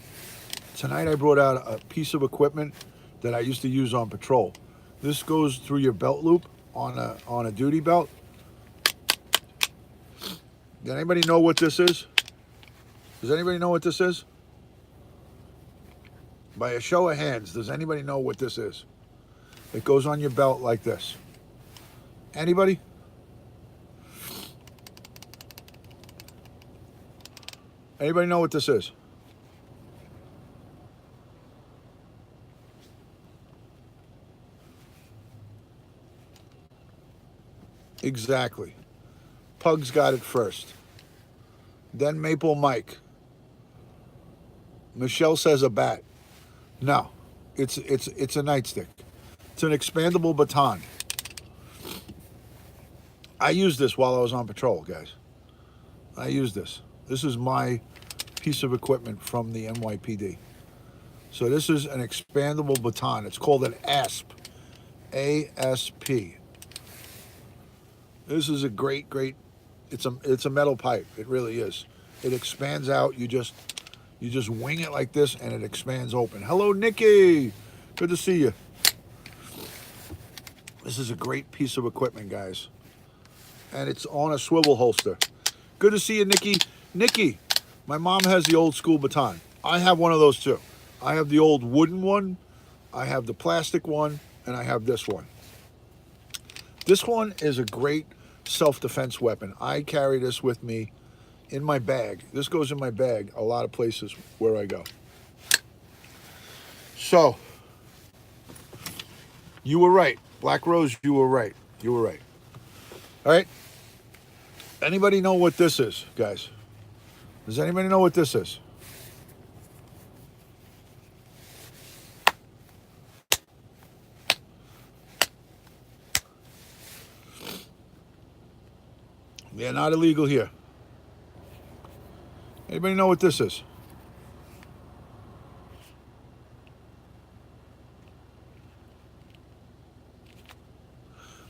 Speaker 1: Tonight I brought out a piece of equipment that I used to use on patrol. This goes through your belt loop on a duty belt. Does anybody know what this is? Does anybody know what this is? By a show of hands, does anybody know what this is? It goes on your belt like this. Anybody? Anybody know what this is? Exactly. Pug's got it first. Then Maple Mike. Michelle says a bat. No, it's a nightstick. It's an expandable baton. I used this while I was on patrol, guys. I used this. This is my piece of equipment from the NYPD. So this is an expandable baton. It's called an ASP. ASP. This is a great, it's a metal pipe. It really is. It expands out. You just wing it like this and it expands open. Hello, Nikki. Good to see you. This is a great piece of equipment, guys. And it's on a swivel holster. Good to see you, Nikki. Nikki, my mom has the old school baton. I have one of those too. I have the old wooden one, I have the plastic one, and I have this one. This one is a great self-defense weapon. I carry this with me in my bag. This goes in my bag a lot of places where I go. So, you were right. Black Rose, you were right. You were right. All right? Anybody know what this is, guys? Does anybody know what this is? They're not illegal here. Anybody know what this is?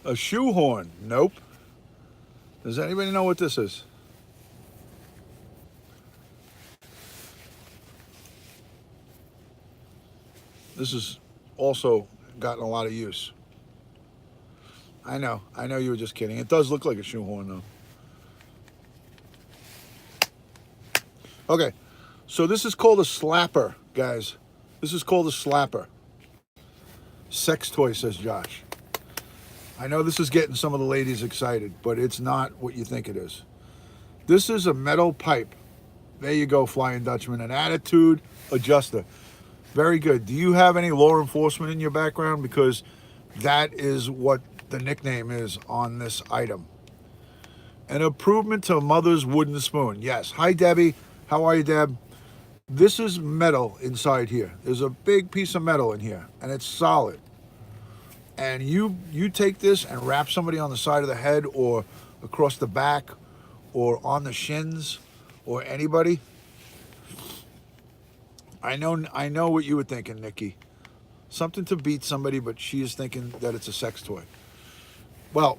Speaker 1: A shoehorn. Nope. Does anybody know what this is? This has also gotten a lot of use. I know you were just kidding. It does look like a shoehorn though. Okay, so this is called a slapper, guys. This is called a slapper. Sex toy, says Josh. I know this is getting some of the ladies excited, but it's not what you think it is. This is a metal pipe. There you go, Flying Dutchman. An attitude adjuster. Very good. Do you have any law enforcement in your background? Because that is what the nickname is on this item. An improvement to a mother's wooden spoon. Yes. Hi, Debbie. How are you, Deb? This is metal inside here. There's a big piece of metal in here, and it's solid. And you take this and wrap somebody on the side of the head or across the back or on the shins or anybody. I know what you were thinking, Nikki. Something to beat somebody, but she is thinking that it's a sex toy. Well,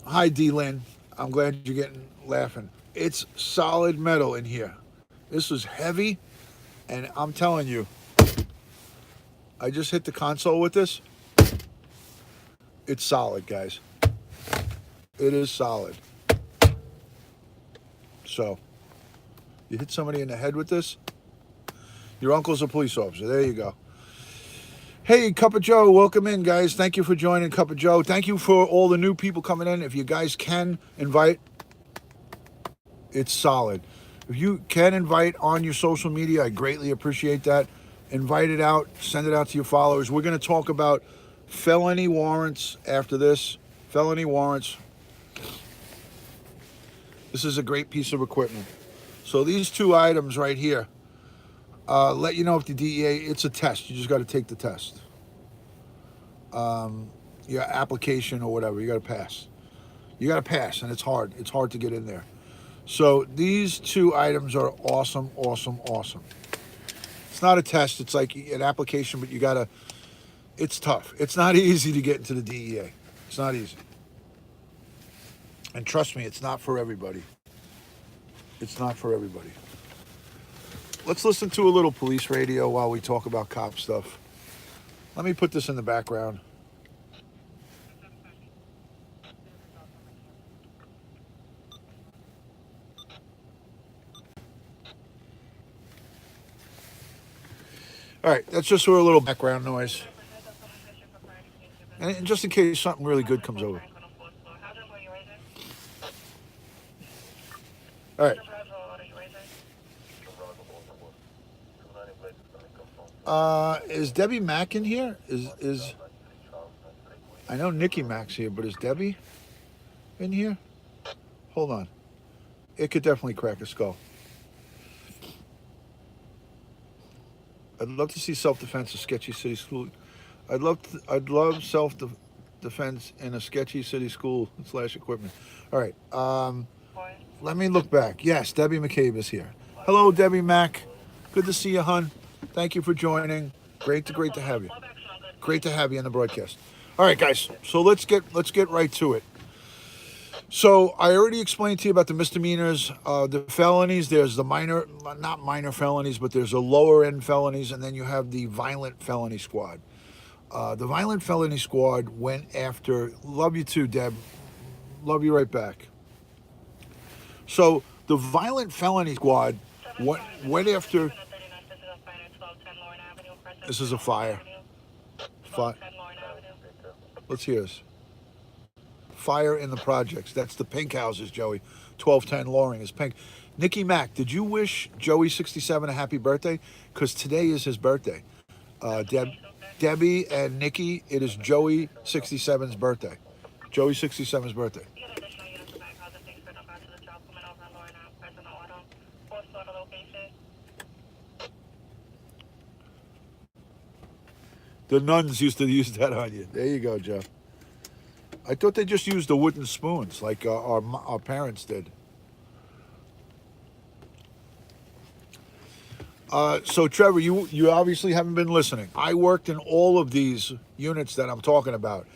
Speaker 1: hi, D-Lynn. I'm glad you're getting laughing. It's solid metal in here. This is heavy, and I'm telling you, I just hit the console with this. It's solid, guys. It is solid. So, you hit somebody in the head with this, your uncle's a police officer. There you go. Hey, Cup of Joe, welcome in, guys. Thank you for joining Cup of Joe. Thank you for all the new people coming in. If you guys can invite, it's solid. If you can invite on your social media, I greatly appreciate that. Invite it out, send it out to your followers. We're going to talk about felony warrants after this. Felony warrants. This is a great piece of equipment. So these two items right here, let you know if the DEA, it's a test. You just got to take the test. Your application or whatever, you got to pass. You got to pass, and it's hard. It's hard to get in there. So these two items are awesome, awesome, awesome. It's not a test. It's like an application, but you got to, it's tough. It's not easy to get into the DEA. It's not easy. And trust me, it's not for everybody. It's not for everybody. Let's listen to a little police radio while we talk about cop stuff. Let me put this in the background. All right, that's just for a little background noise. And just in case something really good comes over. All right. Is Debbie Mack in here? Is I know Nikki Mack's here, but is Debbie in here? Hold on. It could definitely crack a skull. I'd love to see self-defense in sketchy city school. I'd love self-defense in a sketchy city school / equipment. All right. Let me look back. Yes, Debbie McCabe is here. Hello, Debbie Mack. Good to see you, hon. Thank you for joining. Great to have you. Great to have you in the broadcast. All right, guys. So let's get right to it. So I already explained to you about the misdemeanors, the felonies. There's the not minor felonies, but there's a lower end felonies, and then you have the violent felony squad. The violent felony squad went after. Love you too, Deb. Love you right back. So the violent felony squad went after. This is a fire. Let's hear this. Fire in the projects. That's the pink houses, Joey. 1210 Loring is pink. Nikki Mack, did you wish Joey 67 a happy birthday? Because today is his birthday. Debbie and Nikki, it is Joey 67's birthday. Joey 67's birthday. The nuns used to use that on you. There you go, Joe. I thought they just used the wooden spoons like our parents did. So Trevor, you obviously haven't been listening. I worked in all of these units that I'm talking about.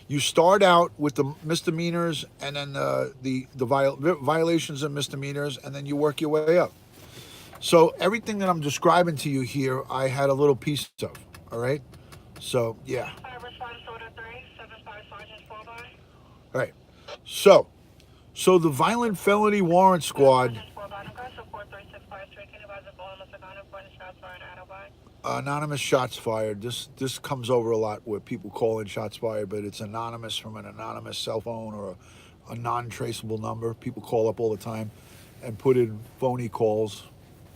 Speaker 1: You start out with the misdemeanors and then violations and misdemeanors, and then you work your way up. So everything that I'm describing to you here, I had a little piece of. All right. So yeah. All right. So the violent felony warrant squad. Anonymous shots fired. This comes over a lot where people call in shots fired, but it's anonymous from an anonymous cell phone or a non-traceable number. People call up all the time and put in phony calls.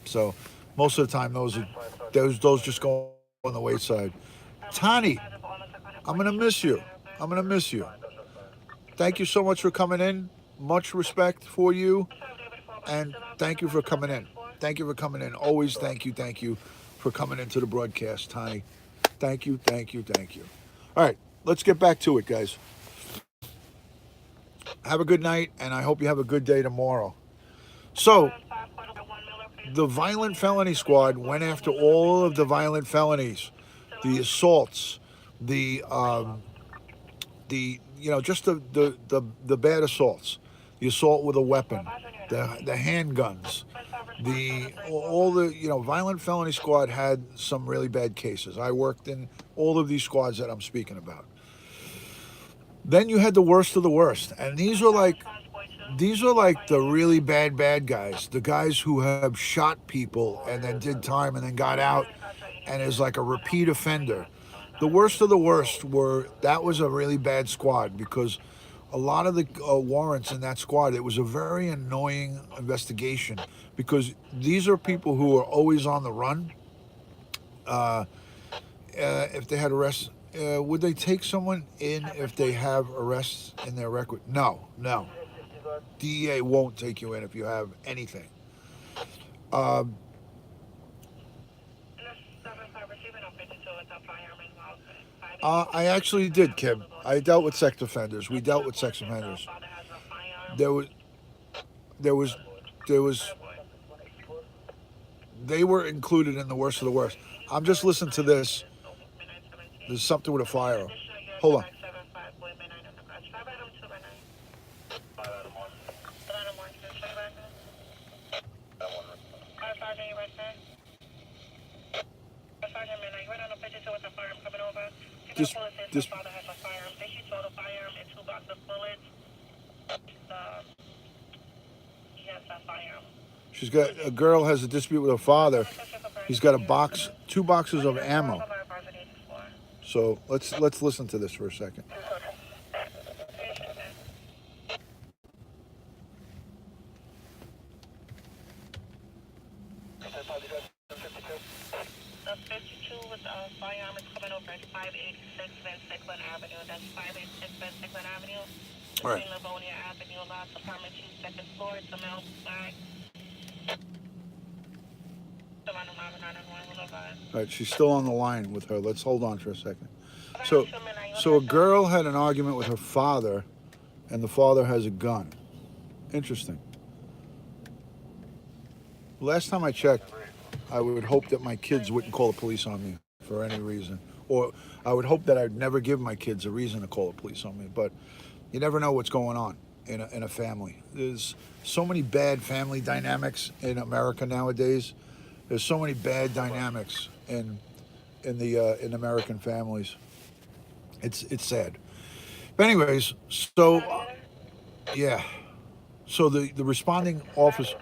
Speaker 1: So most of the time those just go on the wayside. Tani, I'm gonna miss you. I'm gonna miss you. Thank you so much for coming in. Much respect for you, and thank you for coming in. Thank you for coming in. Always thank you for coming into the broadcast, Tani. Thank you. All right, let's get back to it, guys. Have a good night, and I hope you have a good day tomorrow. So, the violent felony squad went after all of the violent felonies, the assaults, the just the bad assaults, the assault with a weapon, the handguns, all the violent felony squad had some really bad cases. I worked in all of these squads that I'm speaking about. Then you had the worst of the worst, and these are like the really bad guys, the guys who have shot people and then did time and then got out and is like a repeat offender. The worst of the worst that was a really bad squad because a lot of the warrants in that squad, it was a very annoying investigation because these are people who are always on the run. If they had arrests, would they take someone in if they have arrests in their record? No. DEA won't take you in if you have anything. I actually did, Kim. I dealt with sex offenders. We dealt with sex offenders. There was, there was, there was. They were included in the worst of the worst. I'm just listening to this. There's something with a fire. Hold on. This She's got a girl has a dispute with her father. He's got two boxes of ammo. So let's listen to this for a second. All right. All right, she's still on the line with her. Let's hold on for a second. So a girl had an argument with her father, and the father has a gun. Interesting. Last time I checked, I would hope that my kids wouldn't call the police on me for any reason. Or I would hope that I'd never give my kids a reason to call the police on me. But you never know what's going on in a family. There's so many bad family dynamics in America nowadays. There's so many bad dynamics in American families. It's sad. But anyways, so yeah. So the responding officers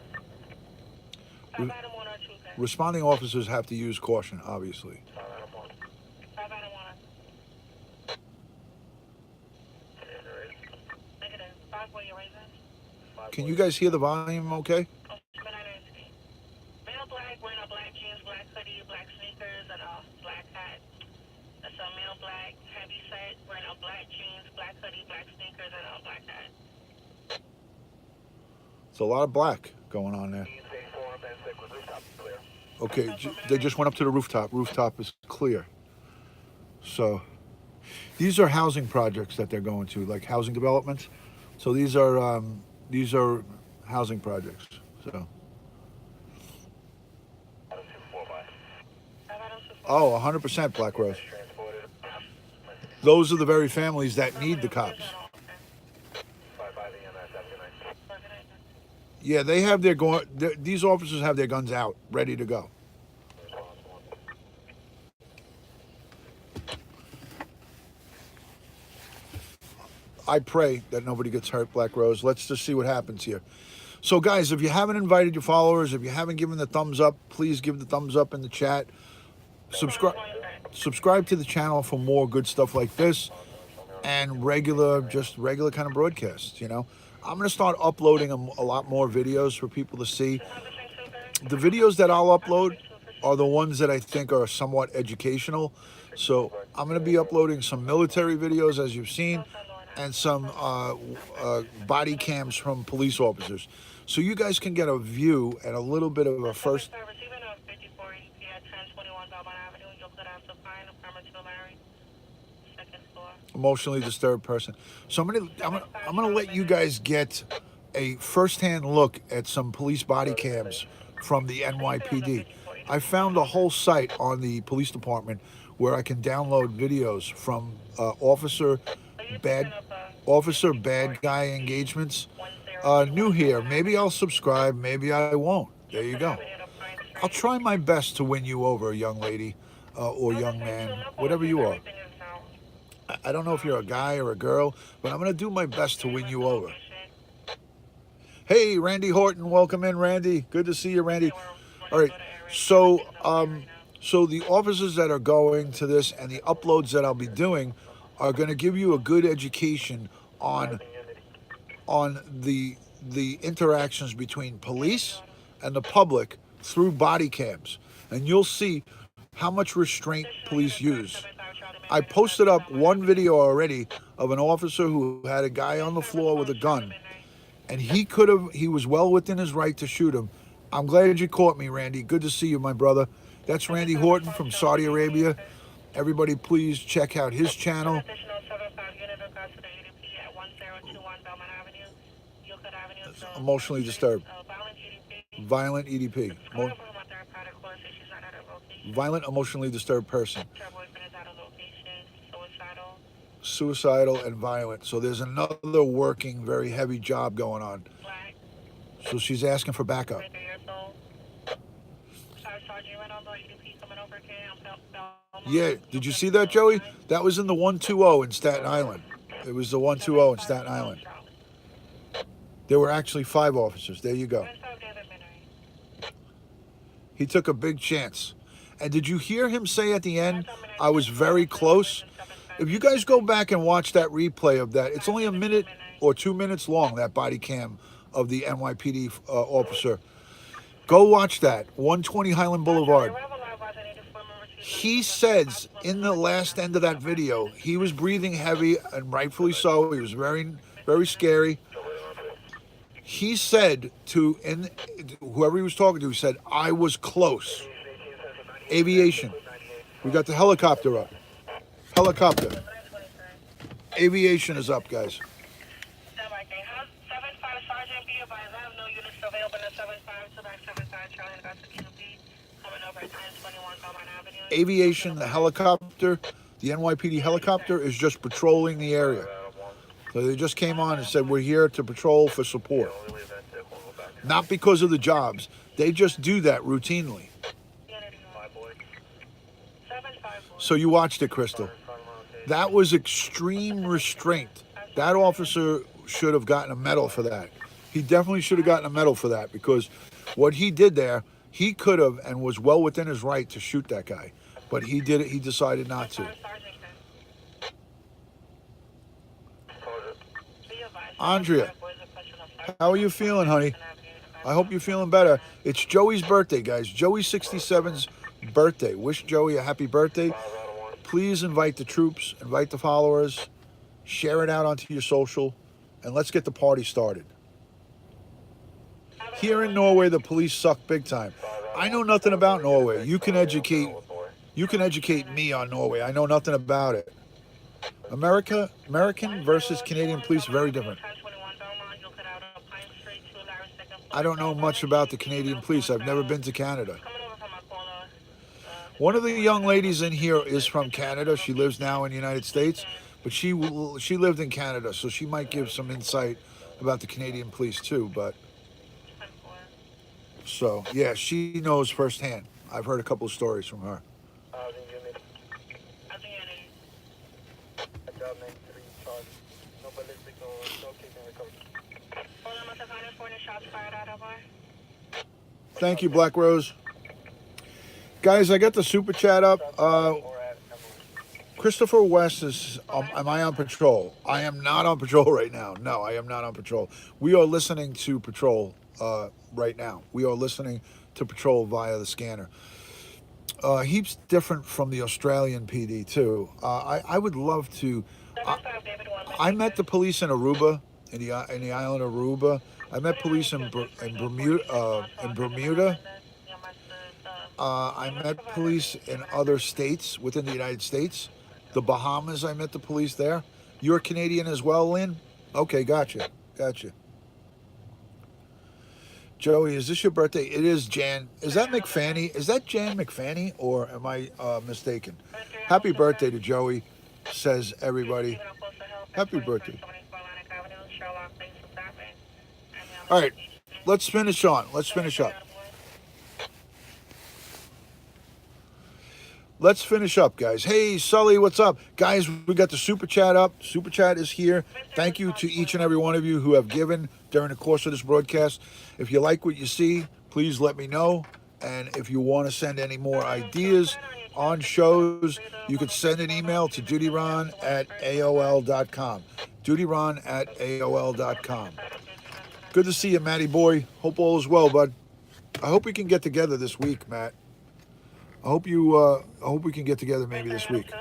Speaker 1: have to use caution, obviously. Can you guys hear the volume okay? It's a lot of black going on there. Okay, they just went up to the rooftop. Rooftop is clear. So these are housing projects that they're going to, like housing developments. So these are housing projects. So oh, 100% Black Rose. Those are the very families that need the cops. Yeah, they have their these officers have their guns out, ready to go. I pray that nobody gets hurt, Black Rose. Let's just see what happens here. So, guys, if you haven't invited your followers, if you haven't given the thumbs up, please give the thumbs up in the chat. Subscribe, subscribe to the channel for more good stuff like this and just regular kind of broadcasts. I'm going to start uploading a lot more videos for people to see. The videos that I'll upload are the ones that I think are somewhat educational. So I'm going to be uploading some military videos, as you've seen, and some body cams from police officers. So you guys can get a view and a little bit of a first. Emotionally disturbed person. So I'm gonna let you guys get a first-hand look at some police body cams from the NYPD. I found a whole site on the police department where I can download videos from bad guy engagements. New here. Maybe I'll subscribe. Maybe I won't. There you go. I'll try my best to win you over, young lady or young man, whatever you are. I don't know if you're a guy or a girl, but I'm going to do my best to win you over. Hey, Randy Horton, welcome in, Randy. Good to see you, Randy. All right, so the officers that are going to this and the uploads that I'll be doing are going to give you a good education on the interactions between police and the public through body cams, and you'll see how much restraint police use. I posted up one video already of an officer who had a guy on the floor with a gun, and he was well within his right to shoot him. I'm glad you caught me, Randy. Good to see you, my brother. That's Randy Horton from Saudi Arabia. Everybody, please check out his channel. Emotionally disturbed. Violent EDP. Violent, emotionally disturbed person. Suicidal and violent. So there's another working, very heavy job going on. So she's asking for backup. Yeah, did you see that, Joey? That was in the 120 in Staten Island. It was the 120 in Staten Island. There were actually 5 officers. There you go. He took a big chance. And did you hear him say at the end, I was very close? If you guys go back and watch that replay of that, it's only a minute or 2 minutes long, that body cam of the NYPD officer. Go watch that, 120 Highland Boulevard. He says in the last end of that video, he was breathing heavy, and rightfully so. He was very, very scary. He said to whoever he was talking to, he said, I was close. Aviation. We got the helicopter up. Helicopter. Aviation is up, guys. Aviation, the helicopter, the NYPD helicopter is just patrolling the area. So they just came on and said, we're here to patrol for support. Not because of the jobs. They just do that routinely. So you watched it, Crystal. That was extreme restraint. That officer should have gotten a medal for that. He definitely should have gotten a medal for that, because what he did there, he could have and was well within his right to shoot that guy. But he did it. He decided not to. Andrea, how are you feeling, honey? I hope you're feeling better. It's Joey's birthday, guys. Joey 67's birthday. Wish Joey a happy birthday. Please invite the troops, invite the followers, share it out onto your social, and let's get the party started. Here in Norway, the police suck big time. I know nothing about Norway. You can educate You can educate me on Norway. I know nothing about it. American versus Canadian police, very different. I don't know much about the Canadian police. I've never been to Canada. One of the young ladies in here is from Canada. She lives now in the United States, but she lived in Canada, so she might give some insight about the Canadian police too. But so yeah, she knows firsthand. I've heard a couple of stories from her. Thank you, Black Rose. Guys, I got the super chat up. Christopher West is, am I on patrol? I am not on patrol right now. No, I am not on patrol. We are listening to patrol right now. We are listening to patrol via the scanner. Heaps different from the Australian PD too. I would love to. I met the police in Aruba, in the island of Aruba. I met police in Bermuda. I met police in other states within the United States. The Bahamas, I met the police there. You're Canadian as well, Lynn? Okay, gotcha. Joey, is this your birthday? It is Jan. Is that McFanny? Is that Jan McFanny, or am I mistaken? Happy birthday to Joey, says everybody. Happy birthday. All right, let's finish on. Let's finish up. Let's finish up, guys. Hey, Sully, what's up? Guys, we got the Super Chat up. Super Chat is here. Thank you to each and every one of you who have given during the course of this broadcast. If you like what you see, please let me know. And if you want to send any more ideas on shows, you could send an email to dutyron@aol.com. dutyron@aol.com. Good to see you, Matty boy. Hope all is well, bud. I hope we can get together this week, Matt. I hope we can get together maybe this week.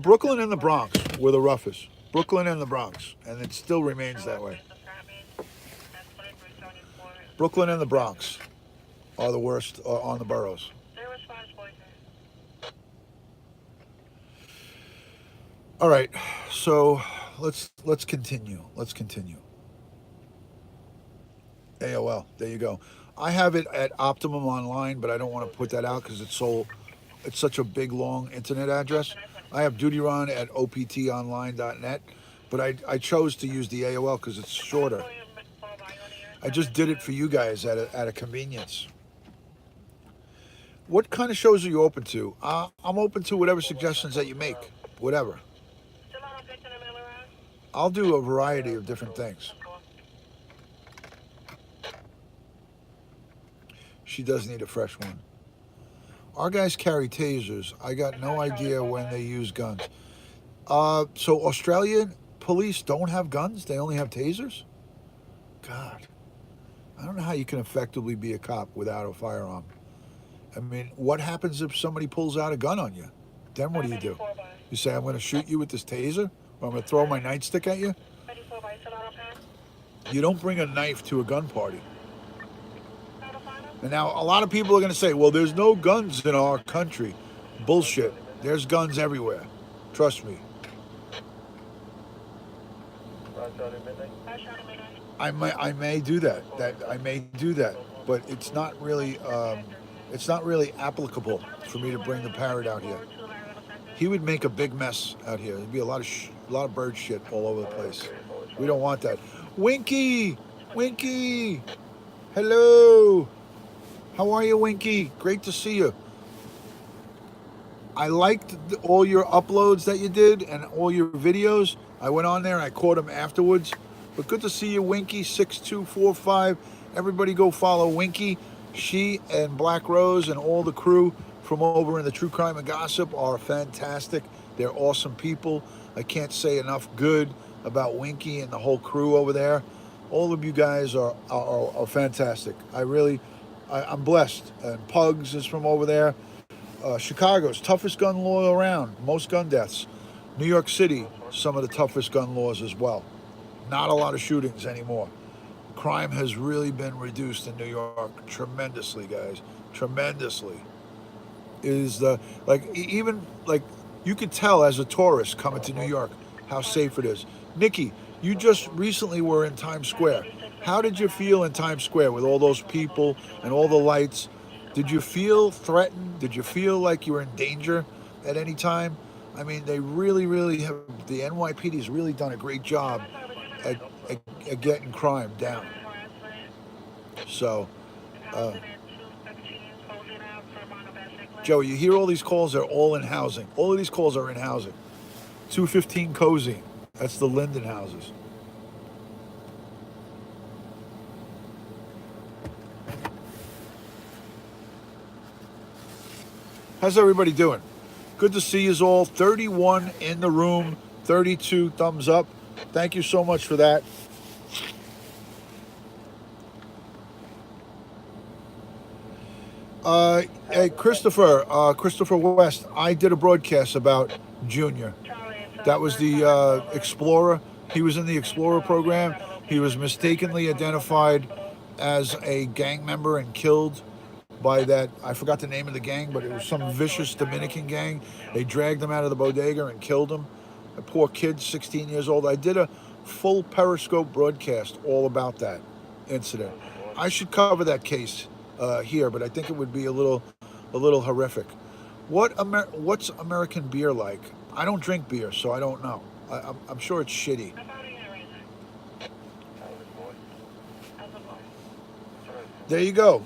Speaker 1: Brooklyn and the Bronx were the roughest. Brooklyn and the Bronx, and it still remains that way. Brooklyn and the Bronx are the worst on the boroughs. All right, so let's continue. Let's continue. AOL, there you go. I have it at Optimum Online, but I don't want to put that out because it's such a big, long internet address. I have dutyron at optonline.net, but I chose to use the AOL because it's shorter. I just did it for you guys at a convenience. What kind of shows are you open to? I'm open to whatever suggestions that you make, whatever. I'll do a variety of different things. She does need a fresh one. Our guys carry tasers. I got no idea when they use guns. So Australian police don't have guns? They only have tasers? God. I don't know how you can effectively be a cop without a firearm. I mean, what happens if somebody pulls out a gun on you? Then what do? You say, I'm going to shoot you with this taser? Or I'm going to throw my nightstick at you? You don't bring a knife to a gun party. And now a lot of people are going to say, well, there's no guns in our country. Bullshit. There's guns everywhere. Trust me. I may do that. I may do that, but it's not really applicable for me to bring the parrot out here. He would make a big mess out here. There'd be a lot of bird shit all over the place. We don't want that. Winky, hello. How are you, Winky? Great to see you. I liked all your uploads that you did and all your videos. I went on there and I caught them afterwards. But good to see you, Winky, 6245. Everybody go follow Winky. She and Black Rose and all the crew from over in the True Crime and Gossip are fantastic. They're awesome people. I can't say enough good about Winky and the whole crew over there. All of you guys are fantastic. I'm blessed. And Pugs is from over there. Chicago's toughest gun law around, most gun deaths. New York City, some of the toughest gun laws as well. Not a lot of shootings anymore. crime has really been reduced in New York tremendously, guys, tremendously. Is the like even like you could tell as a tourist coming to New York how safe it is. Nikki, you just recently were in Times Square. How did you feel in Times Square with all those people and all the lights? Did you feel threatened? Did you feel like you were in danger at any time? I mean, they really, really have. The NYPD has really done a great job at, at getting crime down. So, uh, Joe, you hear all these calls? They're all in housing. All of these calls are in housing. 215 Cozy. That's the Linden houses. How's everybody doing? Good to see you all. 31 in the room, 32 thumbs up. Thank you so much for that. Hey, Christopher West, I did a broadcast about Junior. That was the Explorer. He was in the Explorer program. He was mistakenly identified as a gang member and killed by that, I forgot the name of the gang, but it was some vicious Dominican gang. They dragged him out of the bodega and killed him. A poor kid, 16 years old. I did a full Periscope broadcast all about that incident. I should cover that case here, but I think it would be a little horrific. What's American beer like? I don't drink beer, so I don't know. I'm sure it's shitty. There you go.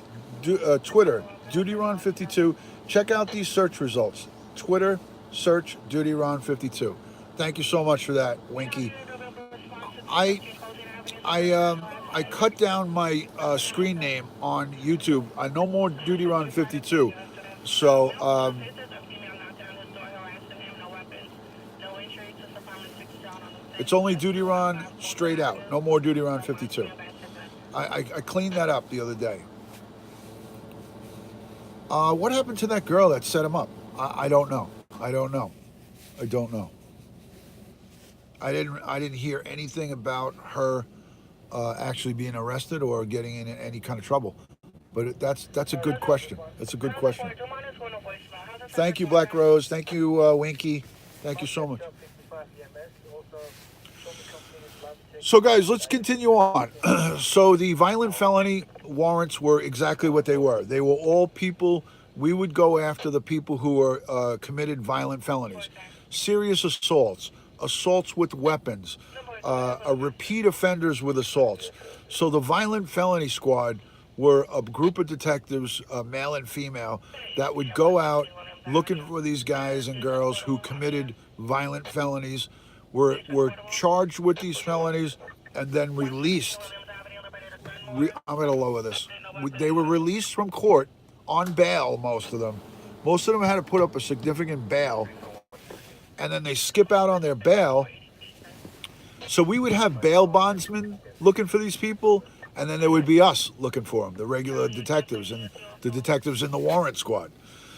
Speaker 1: Twitter, DutyRon52. Check out these search results. Twitter, search DutyRon52. Thank you so much for that, Winky. I cut down my screen name on YouTube. No more DutyRon52. So it's only DutyRon straight out. No more DutyRon52. I cleaned that up the other day. What happened to that girl that set him up? I don't know. I don't know. I don't know. I didn't hear anything about her actually being arrested or getting in any kind of trouble. But that's a good question. That's a good question. Thank you, Black Rose. Thank you, Winky. Thank you so much. So, guys, let's continue on. So the violent felony warrants were exactly what they were. They were all people. We would go after the people who were committed violent felonies, serious assaults, assaults with weapons, repeat offenders with assaults. So the violent felony squad were a group of detectives, male and female, that would go out looking for these guys and girls who committed violent felonies, were charged with these felonies, and then released. I'm going to lower this. They were released from court on bail, most of them. Most of them had to put up a significant bail, and then they skip out on their bail. So we would have bail bondsmen looking for these people, and then there would be us looking for them, the regular detectives and the detectives in the Warrant Squad.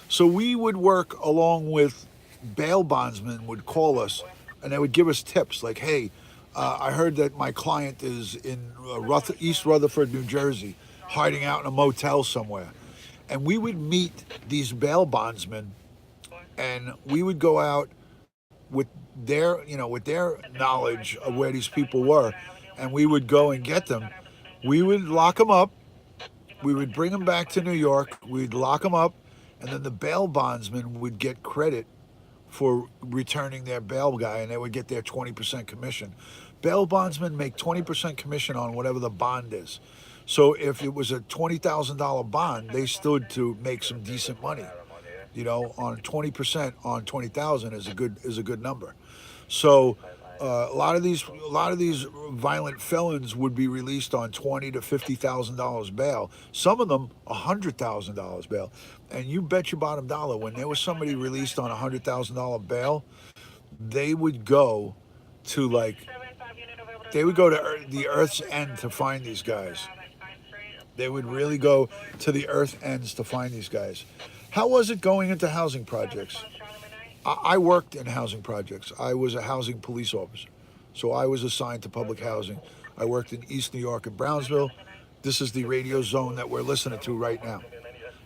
Speaker 1: So we would work along with bail bondsmen would call us, and they would give us tips like, hey, I heard that my client is in East Rutherford, New Jersey, hiding out in a motel somewhere. And we would meet these bail bondsmen, and we would go out with their knowledge of where these people were, and we would go and get them. We would lock them up. We would bring them back to New York. We'd lock them up, and then the bail bondsman would get credit for returning their bail guy, and they would get their 20% commission. Bail bondsmen make 20% commission on whatever the bond is. So if it was a $20,000 bond, they stood to make some decent money. On 20% on 20,000 is a good number. So a lot of these violent felons would be released on $20,000 to $50,000 bail. Some of them $100,000 bail. And you bet your bottom dollar, when there was somebody released on $100,000 bail, they would go to the earth's end to find these guys. They would really go to the earth ends to find these guys. How was it going into housing projects? I worked in housing projects. I was a housing police officer. So I was assigned to public housing. I worked in East New York and Brownsville. This is the radio zone that we're listening to right now.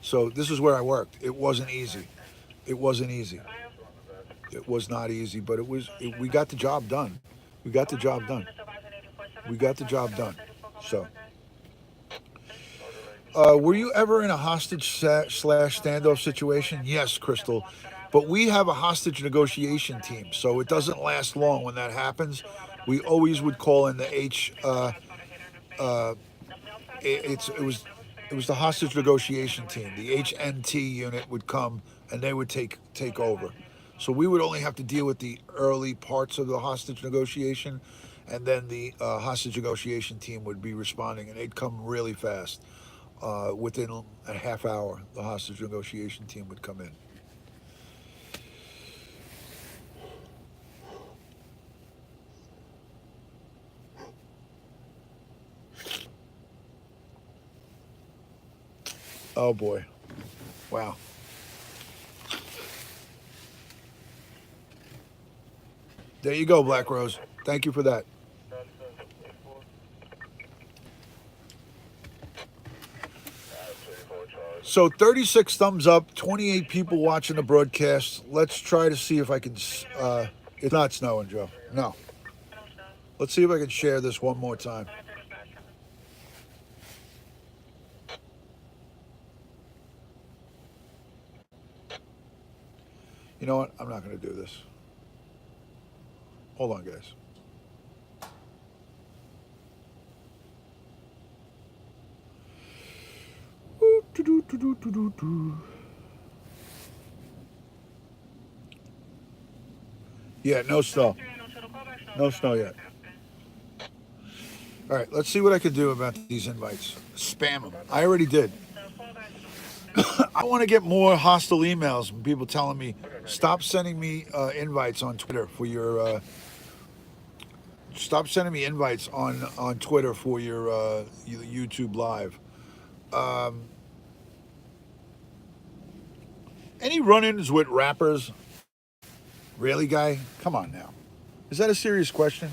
Speaker 1: So this is where I worked. It wasn't easy. It wasn't easy. It was not easy, but we got the job done. We got the job done. We got the job done. So, were you ever in a hostage slash standoff situation? Yes, Crystal. But we have a hostage negotiation team, so it doesn't last long when that happens. We always would call in the it was the hostage negotiation team. The HNT unit would come and they would take over. So we would only have to deal with the early parts of the hostage negotiation, and then the hostage negotiation team would be responding, and they'd come really fast. Within a half hour, the hostage negotiation team would come in. Oh boy. Wow. There you go, Black Rose. Thank you for that. So 36 thumbs up, 28 people watching the broadcast. Let's try to see if I can. It's not snowing, Joe. No. Let's see if I can share this one more time. You know what? I'm not going to do this. Hold on, guys. Yeah, no snow. No snow yet. All right, let's see what I can do about these invites. Spam them. I already did. I want to get more hostile emails from people telling me, stop sending me invites on Twitter for your. Stop sending me invites on Twitter for your YouTube live. Any run-ins with rappers? Really, guy? Come on now. Is that a serious question?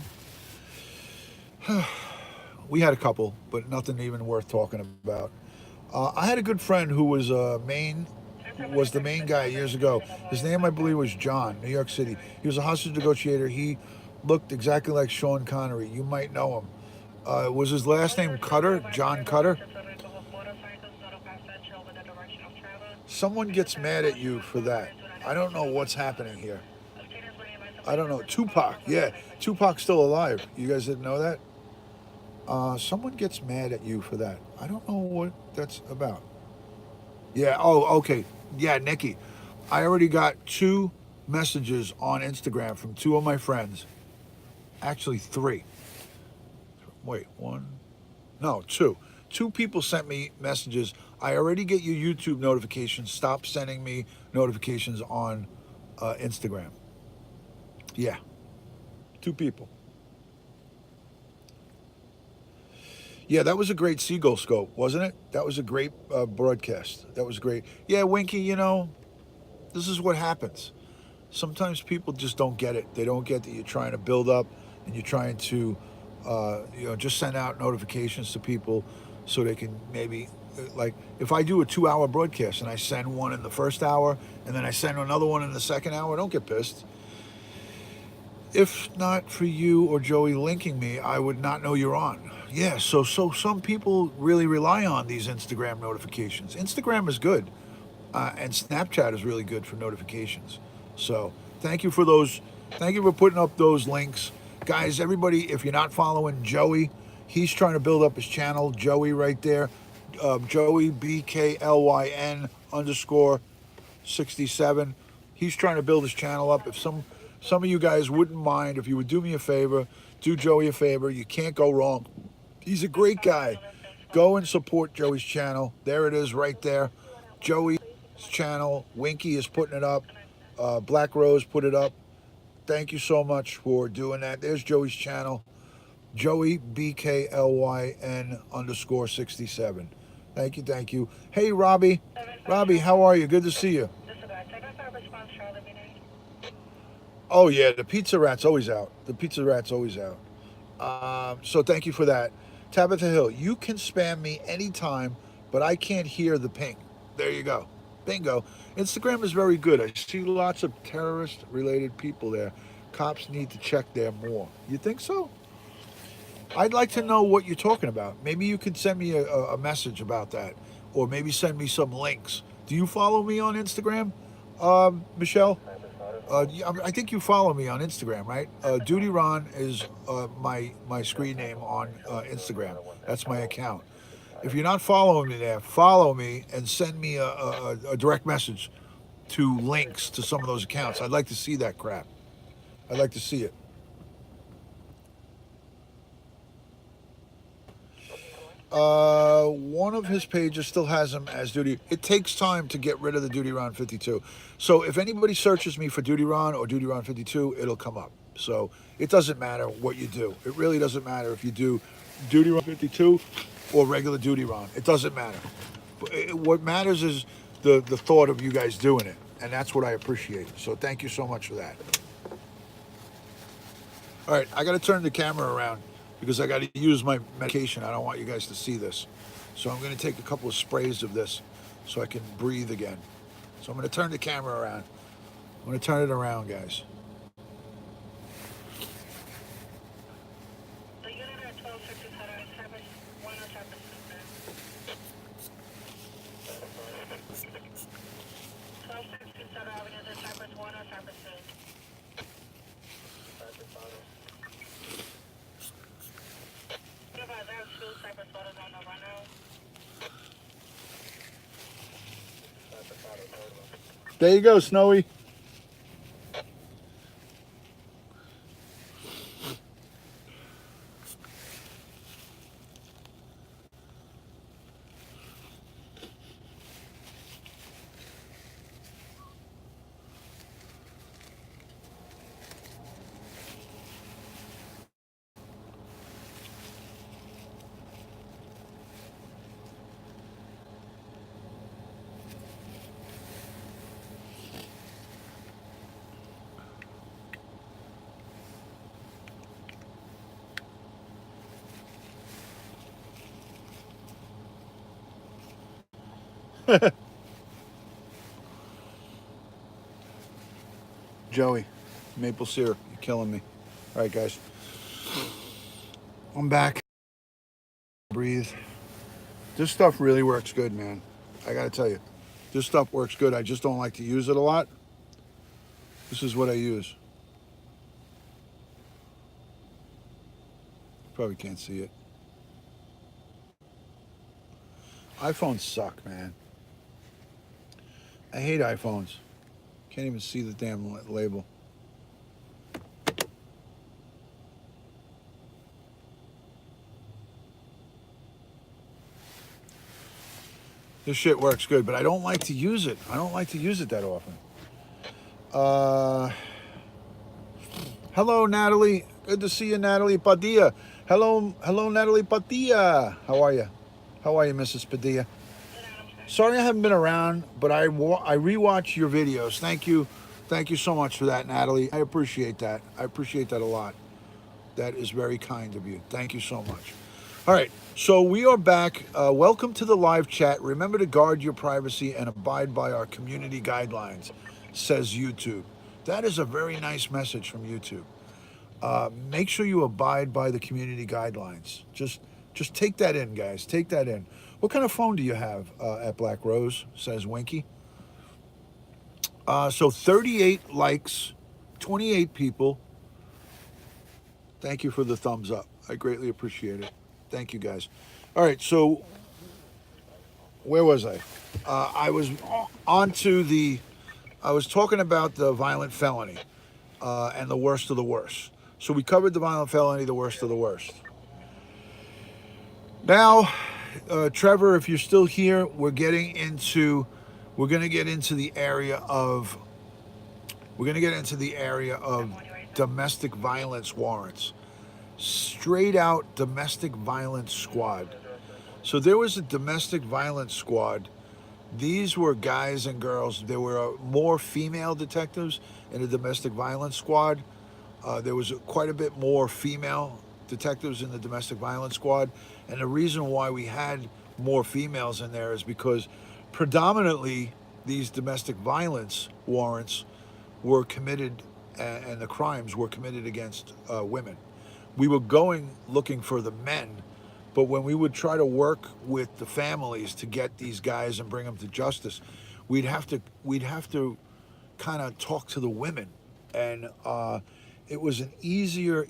Speaker 1: We had a couple, but nothing even worth talking about. I had a good friend who was the main guy years ago. His name, I believe, was John, New York City. He was a hostage negotiator. He looked exactly like Sean Connery. You might know him. Was his last name Cutter? John Cutter? Someone gets mad at you for that. I don't know what's happening here. I don't know. Tupac. Yeah, Tupac's still alive. You guys didn't know that? Someone gets mad at you for that. I don't know what that's about. Yeah, oh, okay. Yeah, Nikki. I already got 2 messages on Instagram from 2 of my friends. Actually, 3. Wait, 1? No, 2. 2 people sent me messages. I already get your YouTube notifications. Stop sending me notifications on Instagram. Yeah, 2 people. Yeah, that was a great Seagull scope, wasn't it? That was a great broadcast. That was great. Yeah, Winky, this is what happens. Sometimes people just don't get it. They don't get that you're trying to build up and you're trying to, just send out notifications to people so they can maybe, like, if I do a 2-hour broadcast and I send one in the first hour and then I send another one in the second hour, don't get pissed. If not for you or Joey linking me, I would not know you're on. Yeah, so some people really rely on these Instagram notifications. Instagram is good, and Snapchat is really good for notifications. So thank you for those. Thank you for putting up those links. Guys, everybody, if you're not following Joey, he's trying to build up his channel. Joey right there. Joey, BKLYN _67. He's trying to build his channel up. If some of you guys wouldn't mind, if you would do me a favor, do Joey a favor. You can't go wrong. He's a great guy. Go and support Joey's channel. There it is right there. Joey's channel. Winky is putting it up. Black Rose put it up. Thank you so much for doing that. There's Joey's channel. Joey, BKLYN _67. Thank you. Hey, Robbie. Robbie, how are you? Good to see you. Oh, yeah, the pizza rat's always out. The pizza rat's always out. So thank you for that. Tabitha Hill, you can spam me anytime, but I can't hear the ping. There you go. Bingo. Instagram is very good. I see lots of terrorist related people there. Cops need to check there more. You think so? I'd like to know what you're talking about. Maybe you could send me a message about that, or maybe send me some links. Do you follow me on Instagram, Michelle? I think you follow me on Instagram, right? Duty Ron is my screen name on Instagram. That's my account. If you're not following me there, follow me and send me a direct message to links to some of those accounts. I'd like to see that crap. I'd like to see it. One of his pages still has him as Duty. It takes time to get rid of the Duty Ron 52. So if anybody searches me for Duty Ron or Duty Ron 52, it'll come up. So it doesn't matter what you do. It really doesn't matter if you do Duty Ron 52 or regular Duty Ron. It doesn't matter. What matters is the thought of you guys doing it. And that's what I appreciate. So thank you so much for that. All right, I got to turn the camera around because I got to use my medication. I don't want you guys to see this. So I'm going to take a couple of sprays of this so I can breathe again. So I'm going to turn the camera around. I'm going to turn it around, guys. There you go, Snowy. Joey, maple syrup, you're killing me. All right, guys. I'm back. Breathe. This stuff really works good, man. I got to tell you. This stuff works good. I just don't like to use it a lot. This is what I use. Probably can't see it. iPhones suck, man. I hate iPhones. Can't even see the damn label. This shit works good, but I don't like to use it. I don't like to use it that often. Hello, Natalie. Good to see you, Natalie Padilla. Hello, Natalie Padilla. How are you? How are you, Mrs. Padilla? Sorry I haven't been around, but I rewatch your videos. Thank you so much for that, Natalie. I appreciate that. I appreciate that a lot. That is very kind of you. Thank you so much. All right, so we are back. Welcome to the live chat. Remember to guard your privacy and abide by our community guidelines, says YouTube. That is a very nice message from YouTube. Make sure you abide by the community guidelines. Just take that in, guys. Take that in. What kind of phone do you have at Black Rose, says Winky. So 38 likes, 28 people. Thank you for the thumbs up. I greatly appreciate it. Thank you, guys. All right, so where was I? I was I was talking about the violent felony and the worst of the worst. So we covered the violent felony, the worst of the worst. Now, Trevor, if you're still here, we're going to get into the area of domestic violence warrants. Straight out domestic violence squad. So there was a domestic violence squad. These were guys and girls. There were more female detectives in the domestic violence squad. There was quite a bit more female detectives in the domestic violence squad, and the reason why we had more females in there is because predominantly these domestic violence warrants were committed, and the crimes were committed against women. We were going looking for the men, but when we would try to work with the families to get these guys and bring them to justice, we'd have to kind of talk to the women, and it was an easier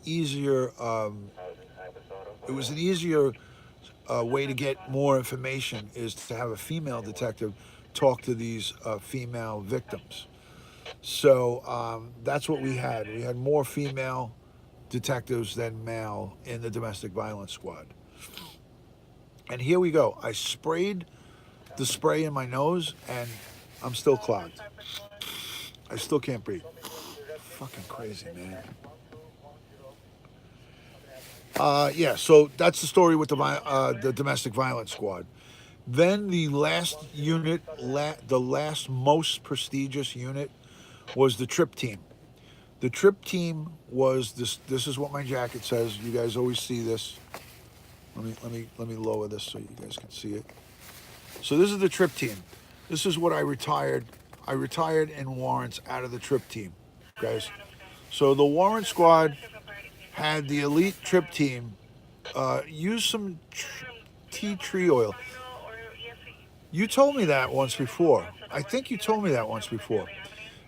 Speaker 1: way to get more information is to have a female detective talk to these female victims. So that's what we had. We had more female detectives than male in the domestic violence squad. And here we go. I sprayed the spray in my nose, and I'm still clogged. I still can't breathe. Fucking crazy, man. Yeah, so that's the story with the domestic violence squad. Then the last unit, the last most prestigious unit, was the trip team. The trip team was this. This is what my jacket says. You guys always see this. Let me lower this so you guys can see it. So this is the trip team. This is what I retired. I retired in warrants out of the trip team, guys. So the warrant squad had the elite trip team use some tea tree oil. You told me that once before. I think you told me that once before.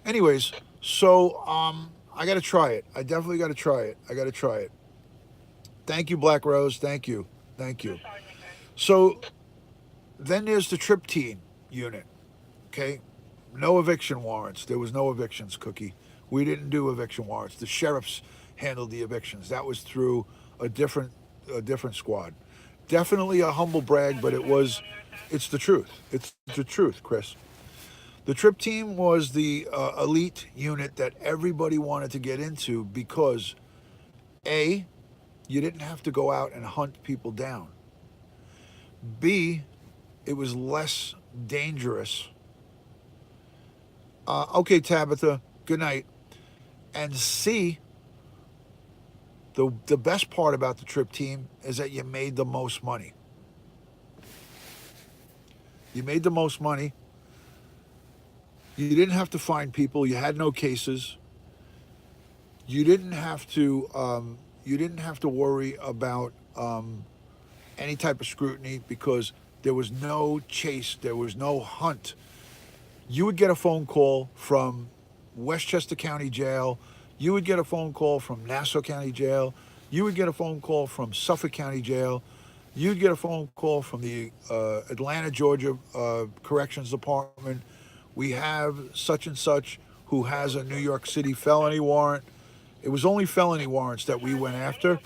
Speaker 1: Anyways, so I got to try it. I definitely got to try it. I got to try it. Thank you, Black Rose. Thank you. Thank you. So then there's the trip team unit. Okay. No eviction warrants. There was no evictions, Cookie. We didn't do eviction warrants. The sheriffs handled the evictions. That was through a different squad. Definitely a humble brag, but it's the truth. It's the truth, Chris. The trip team was the elite unit that everybody wanted to get into because, A, you didn't have to go out and hunt people down. B, it was less dangerous. Okay, Tabitha, good night. And C, the best part about the trip team is that you made the most money. You made the most money. You didn't have to find people. You had no cases. You didn't have to. You didn't have to worry about any type of scrutiny because there was no chase. There was no hunt. You would get a phone call from Westchester County Jail. You would get a phone call from Nassau County Jail. You would get a phone call from Suffolk County Jail. You'd get a phone call from the Atlanta, Georgia Corrections Department. We have such and such who has a New York City felony warrant. It was only felony warrants that we went after,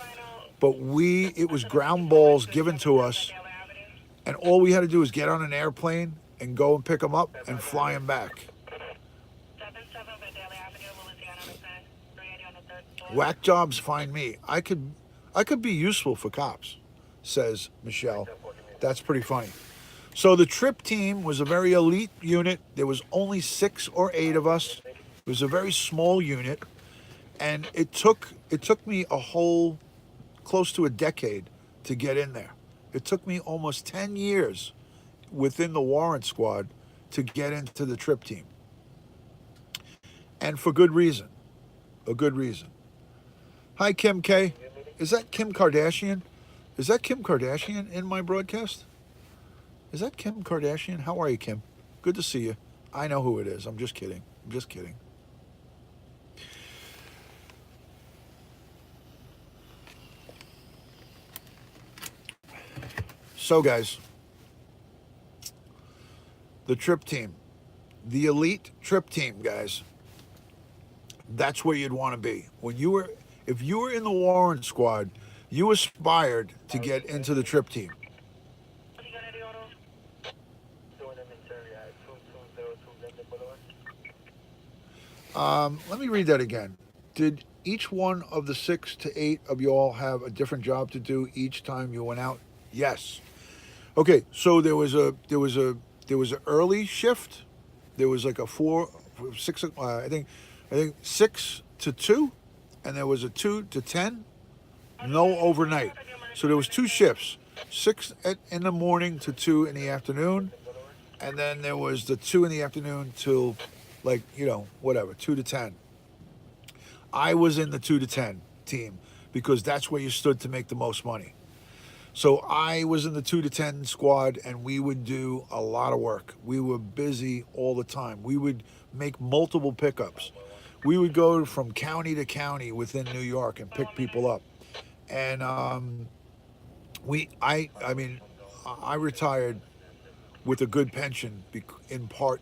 Speaker 1: but it was ground balls given to us, and all we had to do was get on an airplane and go and pick them up and fly them back. Whack jobs find me. I could be useful for cops, says Michelle. That's pretty funny. So the trip team was a very elite unit. There was only 6 or 8 of us. It was a very small unit, and it took me a whole close to a decade to get in there. It took me almost 10 years within the warrant squad to get into the trip team, and for good reason. A good reason. Hi, Kim K. Is that Kim Kardashian? Is that Kim Kardashian in my broadcast? Is that Kim Kardashian? How are you, Kim? Good to see you. I know who it is. I'm just kidding. I'm just kidding. So, guys, the trip team, the elite trip team, guys, that's where you'd want to be. If you were in the warrant squad, you aspired to get into the trip team. Let me read that again. Did each one of the 6 to 8 of you all have a different job to do each time you went out? Yes. Okay, so there was an early shift. There was like a 6. I think 6 to 2, and there was a 2 to 10. no overnight. So there was 2 shifts, in the morning to 2 in the afternoon, and then there was the 2 in the afternoon till, like, whatever, 2 to 10. I was in the 2 to 10 team because that's where you stood to make the most money. So I was in the 2 to 10 squad, and we would do a lot of work. We were busy all the time. We would make multiple pickups. We would go from county to county within New York and pick people up. And I mean, I retired with a good pension in part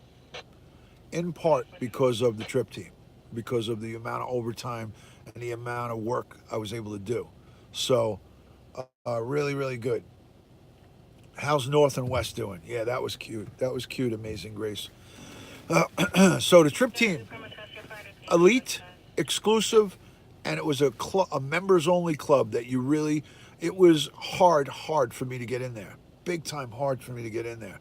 Speaker 1: because of the trip team, because of the amount of overtime and the amount of work I was able to do. So really, really good. How's North and West doing? Yeah, that was cute. That was cute. Amazing Grace. So the trip team, elite, exclusive, and it was a members only club that you really. It was hard for me to get in there. Big time hard for me to get in there.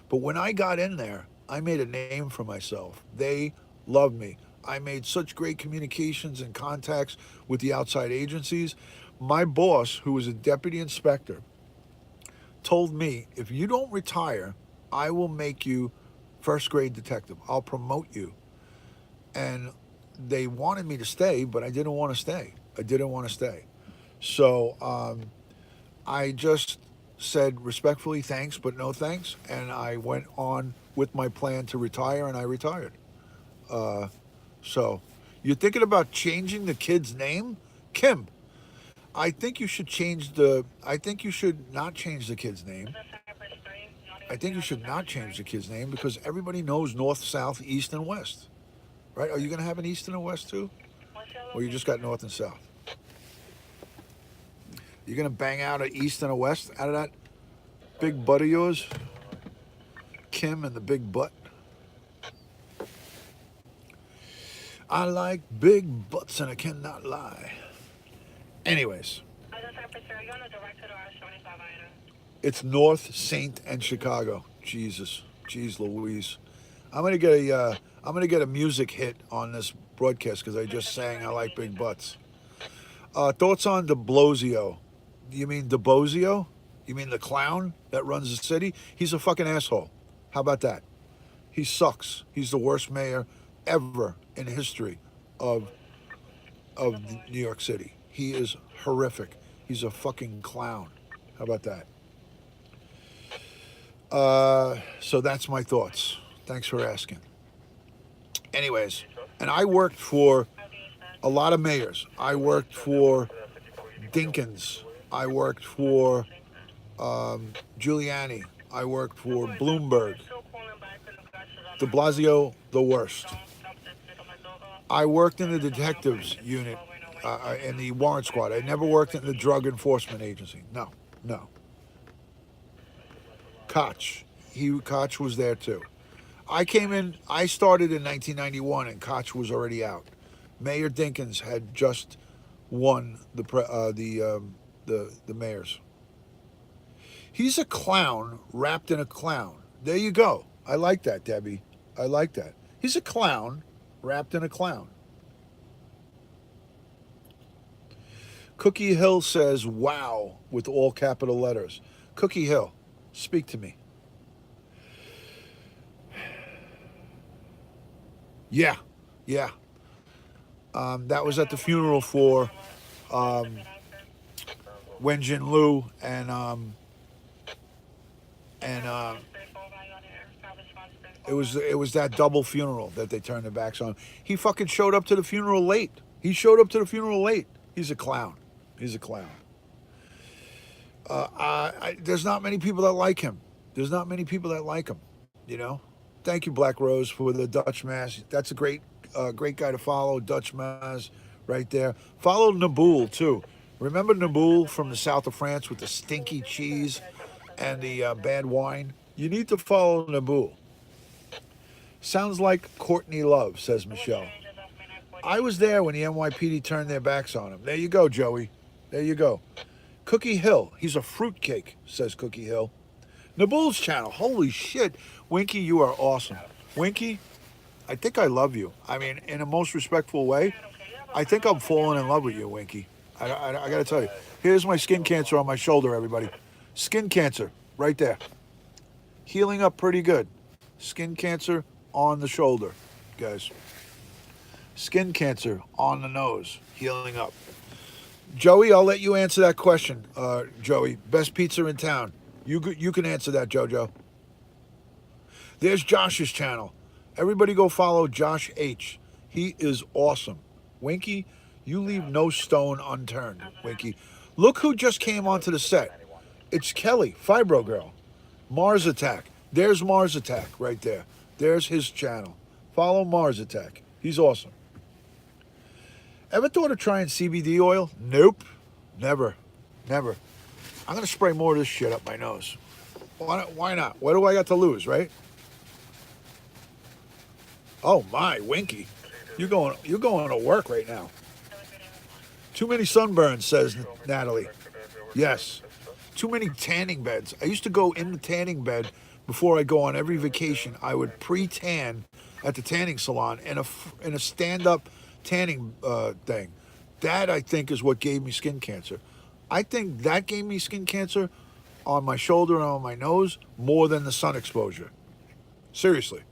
Speaker 1: But when I got in there, I made a name for myself. They loved me. I made such great communications and contacts with the outside agencies. My boss, who was a deputy inspector, told me, if you don't retire, I will make you first grade detective. I'll promote you. And they wanted me to stay, but I didn't want to stay. So I just said respectfully, thanks, but no thanks. And I went on with my plan to retire, and I retired. So you're thinking about changing the kid's name? Kim, I think you should not change the kid's name. I think you should not change the kid's name because everybody knows north, south, east, and west. Right? Are you going to have an east and a west too? Or you just got north and south? You're going to bang out an east and a west out of that big butt of yours? Kim and the big butt. I like big butts and I cannot lie. Anyways. It's North, Saint, and Chicago. Jesus. Jeez Louise. I'm gonna get a music hit on this broadcast because I just sang I like big butts. Thoughts on De Blasio? You mean De Blasio? You mean the clown that runs the city? He's a fucking asshole. How about that? He sucks. He's the worst mayor ever in history of New York City. He is horrific. He's a fucking clown. How about that? So that's my thoughts. Thanks for asking. Anyways, and I worked for a lot of mayors. I worked for Dinkins. I worked for Giuliani. I worked for Bloomberg. De Blasio, the worst. I worked in the detectives unit in the Warrant Squad. I never worked in the Drug Enforcement Agency. No. Koch. Koch was there too. I started in 1991 and Koch was already out. Mayor Dinkins had just won the mayors. He's a clown wrapped in a clown. There you go. I like that, Debbie. I like that. He's a clown wrapped in a clown. Cookie Hill says, wow, with all capital letters. Cookie Hill, speak to me. Yeah. That was at the funeral for Wen Jin Liu and it was that double funeral that they turned their backs on. He fucking showed up to the funeral late. He's a clown. There's not many people that like him. You know. Thank you, Black Rose, for the Dutch Mass. That's a great guy to follow. Dutch Mass, right there. Follow Naboul too. Remember Naboul from the south of France with the stinky cheese and the bad wine? You need to follow Naboul. Sounds like Courtney Love, says Michelle. I was there when the NYPD turned their backs on him. There you go, Joey. There you go. Cookie Hill. He's a fruitcake, says Cookie Hill. Naboul's channel. Holy shit. Winky, you are awesome. Winky, I think I love you. I mean, in a most respectful way. I think I'm falling in love with you, Winky. I got to tell you. Here's my skin cancer on my shoulder, everybody. Skin cancer, right there. Healing up pretty good. Skin cancer on the shoulder, guys. Skin cancer on the nose, healing up. Joey, I'll let you answer that question. Joey, best pizza in town. You can answer that, JoJo. There's Josh's channel. Everybody go follow Josh H. He is awesome. Winky, you leave no stone unturned, Winky. Look who just came onto the set. It's Kelly, Fibro Girl. Mars Attack. There's Mars Attack right there. There's his channel. Follow Mars Attack. He's awesome. Ever thought of trying CBD oil? Nope. Never. Never. I'm going to spray more of this shit up my nose. Why not? What do I got to lose, right? Oh my, Winky. You're going to work right now. Too many sunburns, says Natalie. Yes. Too many tanning beds. I used to go in the tanning bed before I go on every vacation. I would pre-tan at the tanning salon in a stand-up tanning thing. That, I think, is what gave me skin cancer. I think that gave me skin cancer on my shoulder and on my nose more than the sun exposure. Seriously.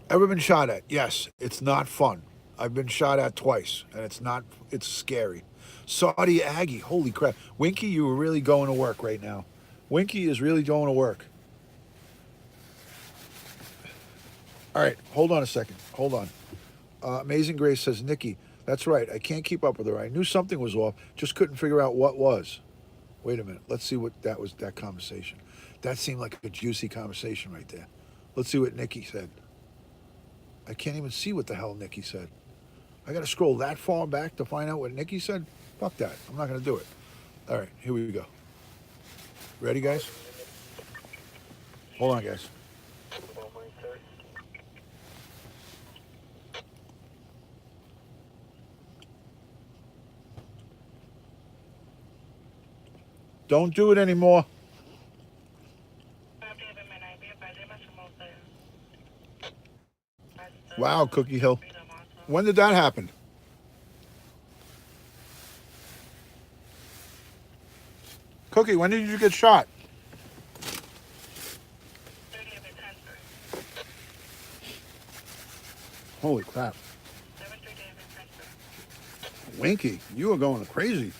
Speaker 1: Ever been shot at? Yes. It's not fun. I've been shot at twice, and it's scary. Saudi Aggie, holy crap. Winky, you are really going to work right now. Winky is really going to work. All right, hold on a second. Hold on. Amazing Grace says, Nikki, that's right. I can't keep up with her. I knew something was off, just couldn't figure out what was. Wait a minute. Let's see what that was, that conversation. That seemed like a juicy conversation right there. Let's see what Nikki said. I can't even see what the hell Nikki said. I got to scroll that far back to find out what Nikki said? Fuck that. I'm not going to do it. All right, here we go. Ready, guys? Hold on, guys. Don't do it anymore. Wow, Cookie Hill. When did that happen? Cookie, when did you get shot? Holy crap. Winky, you were going crazy.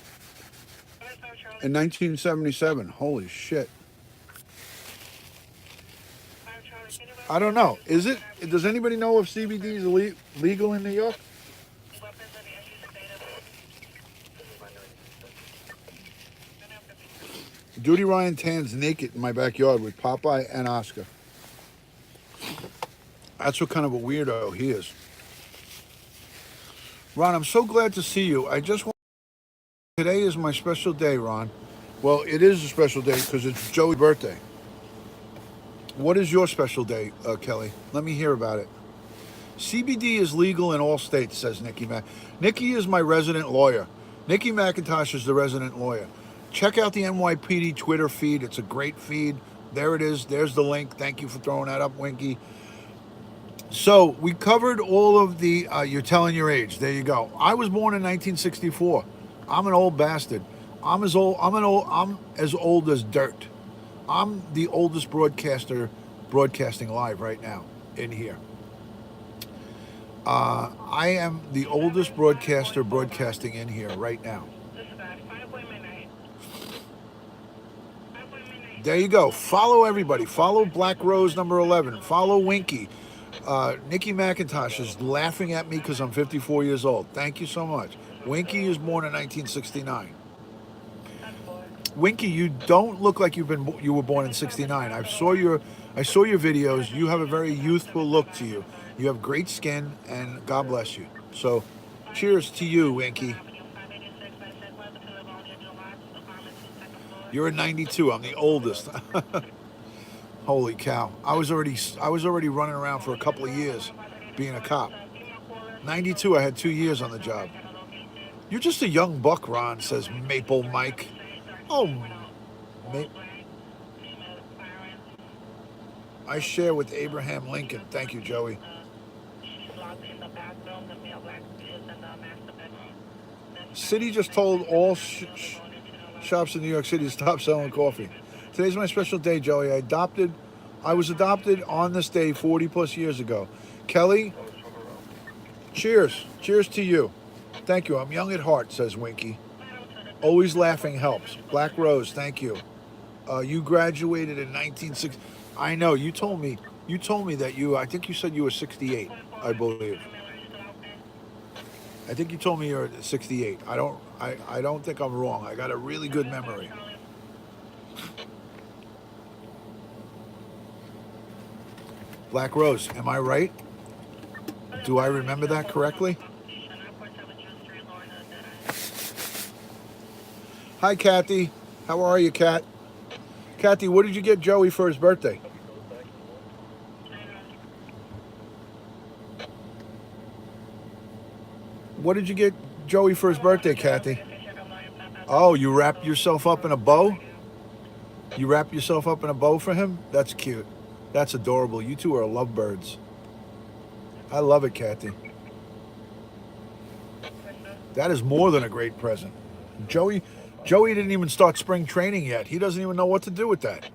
Speaker 1: In 1977. Holy shit. I don't know. Is it? Does anybody know if CBD is legal in New York? Duty Ryan tans naked in my backyard with Popeye and Oscar. That's what kind of a weirdo he is. Ron, I'm so glad to see you. Today is my special day, Ron. Well, it is a special day because it's Joey's birthday. What is your special day, Kelly? Let me hear about it. CBD is legal in all states, says Nikki Mac. Nikki is my resident lawyer. Nikki McIntosh is the resident lawyer. Check out the NYPD Twitter feed. It's a great feed. There it is. There's the link. Thank you for throwing that up, Winky. So we covered all of the, you're telling your age. There you go. I was born in 1964. I'm an old bastard. I'm as old as dirt. I'm the oldest broadcaster broadcasting live right now in here. I am the oldest broadcaster broadcasting in here right now. There you go. Follow everybody. Follow Black Rose number 11. Follow Winky. Nikki McIntosh is laughing at me because I'm 54 years old. Thank you so much. Winky is born in 1969. Winky, you don't look like you were born in 69. I saw your videos. You have a very youthful look to you. You have great skin, and God bless you. So, cheers to you, Winky. You're a 92. I'm the oldest. Holy cow! I was already running around for a couple of years, being a cop. 92. I had 2 years on the job. You're just a young buck, Ron, says Maple Mike. Oh, I share with Abraham Lincoln. Thank you, Joey. City just told all shops in New York City to stop selling coffee. Today's my special day, Joey. I was adopted on this day 40 plus years ago. Kelly, cheers. Cheers to you. Thank you. I'm young at heart, says Winky. Always laughing helps. Black Rose, thank you. You graduated in 1960. I know. You told me. You told me that I think you said you were 68, I believe. I think you told me you're 68. I don't think I'm wrong. I got a really good memory. Black Rose, am I right? Do I remember that correctly? Hi, Kathy. How are you, Kat? Kathy, what did you get Joey for his birthday? What did you get Joey for his birthday, Kathy? Oh, you wrapped yourself up in a bow? You wrapped yourself up in a bow for him? That's cute. That's adorable. You two are lovebirds. I love it, Kathy. That is more than a great present. Joey didn't even start spring training yet. He doesn't even know what to do with that.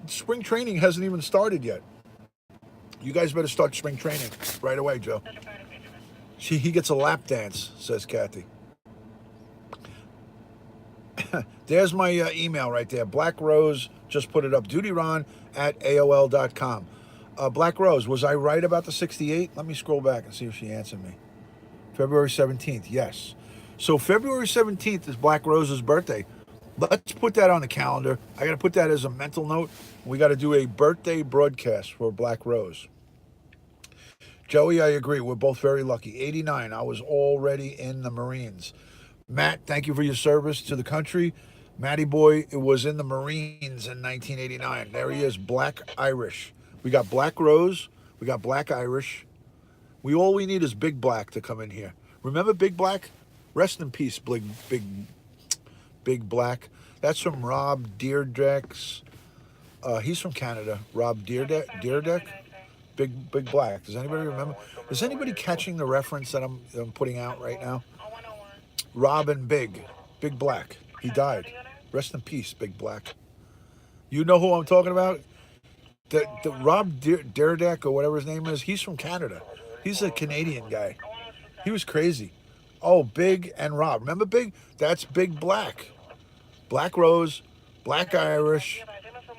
Speaker 1: Spring training hasn't even started yet. You guys better start spring training right away, Joe. He gets a lap dance, says Kathy. There's my email right there. Black Rose just put it up. dutyron@aol.com. Black Rose, was I right about the 68? Let me scroll back and see if she answered me. February 17th, yes. So February 17th is Black Rose's birthday. Let's put that on the calendar. I got to put that as a mental note. We got to do a birthday broadcast for Black Rose. Joey, I agree. We're both very lucky. 89, I was already in the Marines. Matt, thank you for your service to the country. Matty boy, it was in the Marines in 1989. There he is, Black Irish. We got Black Rose. We got Black Irish. All we need is Big Black to come in here. Remember Big Black? Rest in peace, Big Black. That's from Rob Deerdeck's. He's from Canada. Rob Deerdeck. Big Black. Does anybody remember? Is anybody catching the reference that I'm putting out right now? Rob and Big Black. He died. Rest in peace, Big Black. You know who I'm talking about? The Rob Deerdeck or whatever his name is. He's from Canada. He's a Canadian guy. He was crazy. Oh, Big and Rob. Remember Big? That's Big Black. Black Rose, Black Irish,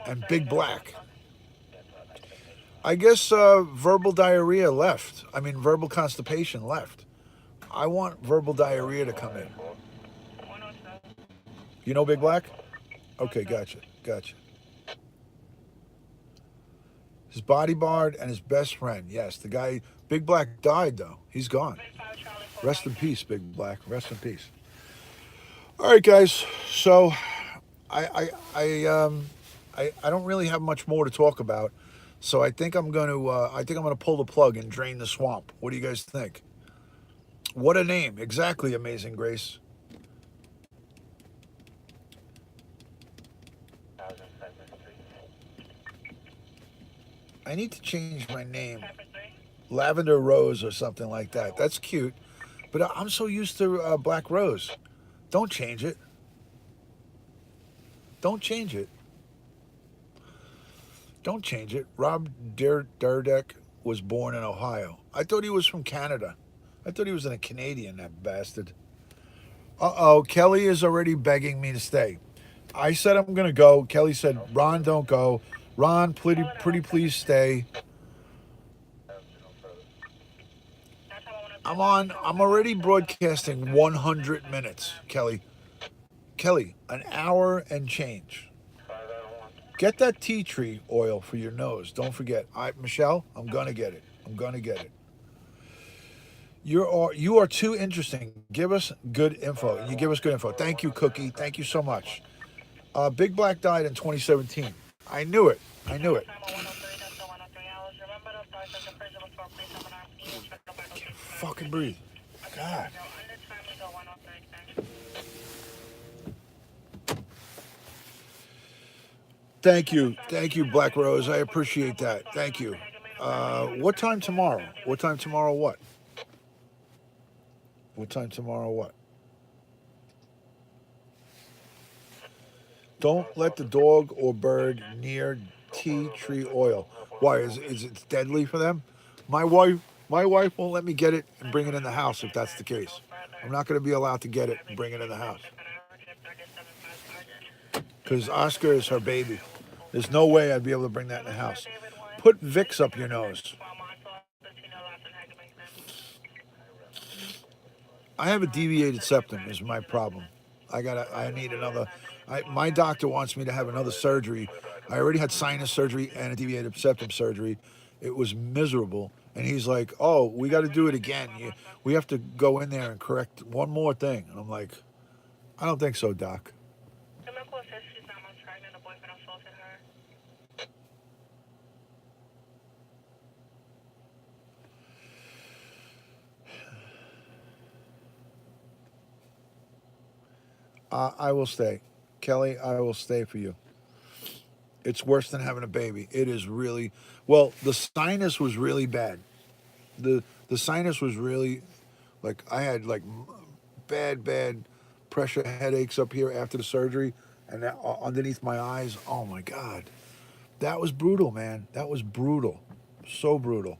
Speaker 1: and Big Black. I guess verbal diarrhea left. I mean, verbal constipation left. I want verbal diarrhea to come in. You know Big Black? Okay, gotcha. His bodyguard and his best friend. Yes, the guy, Big Black died though. He's gone. Rest in peace, Big Black. Rest in peace. All right, guys. So, I don't really have much more to talk about. So I think I'm gonna pull the plug and drain the swamp. What do you guys think? What a name! Exactly, Amazing Grace. I need to change my name, Lavender Rose or something like that. That's cute, but I'm so used to Black Rose. Don't change it. Don't change it. Don't change it. Rob Deerdeck was born in Ohio. I thought he was from Canada. I thought he was a Canadian, that bastard. Uh-oh, Kelly is already begging me to stay. I said I'm going to go. Kelly said, Ron, don't go. Ron, pretty please stay. I'm already broadcasting 100 minutes, Kelly. Kelly, an hour and change. Get that tea tree oil for your nose. Don't forget. Michelle, I'm going to get it. You are too interesting. Give us good info. You give us good info. Thank you, Cookie. Thank you so much. Big Black died in 2017. I knew it. Can't fucking breathe. God. Thank you, Black Rose. I appreciate that. Thank you. What time tomorrow? What time tomorrow? What? Don't let the dog or bird near tea tree oil. Why is it deadly for them? My wife my wife won't let me get it and bring it in the house if that's the case. I'm not going to be allowed to get it and bring it in the house because Oscar is her baby. There's no way I'd be able to bring that in the house. Put Vicks up your nose. I have a deviated septum is my problem. I need another. My doctor wants me to have another surgery. I already had sinus surgery and a deviated septum surgery. It was miserable. And he's like, "Oh, we got to do it again. We have to go in there and correct one more thing." And I'm like, "I don't think so, doc." I will stay. Kelly, I will stay for you. It's worse than having a baby. It is really well. The sinus was really bad. The sinus was really like I had like bad pressure headaches up here after the surgery, and that, underneath my eyes. Oh my god, that was brutal, man. That was brutal, so brutal.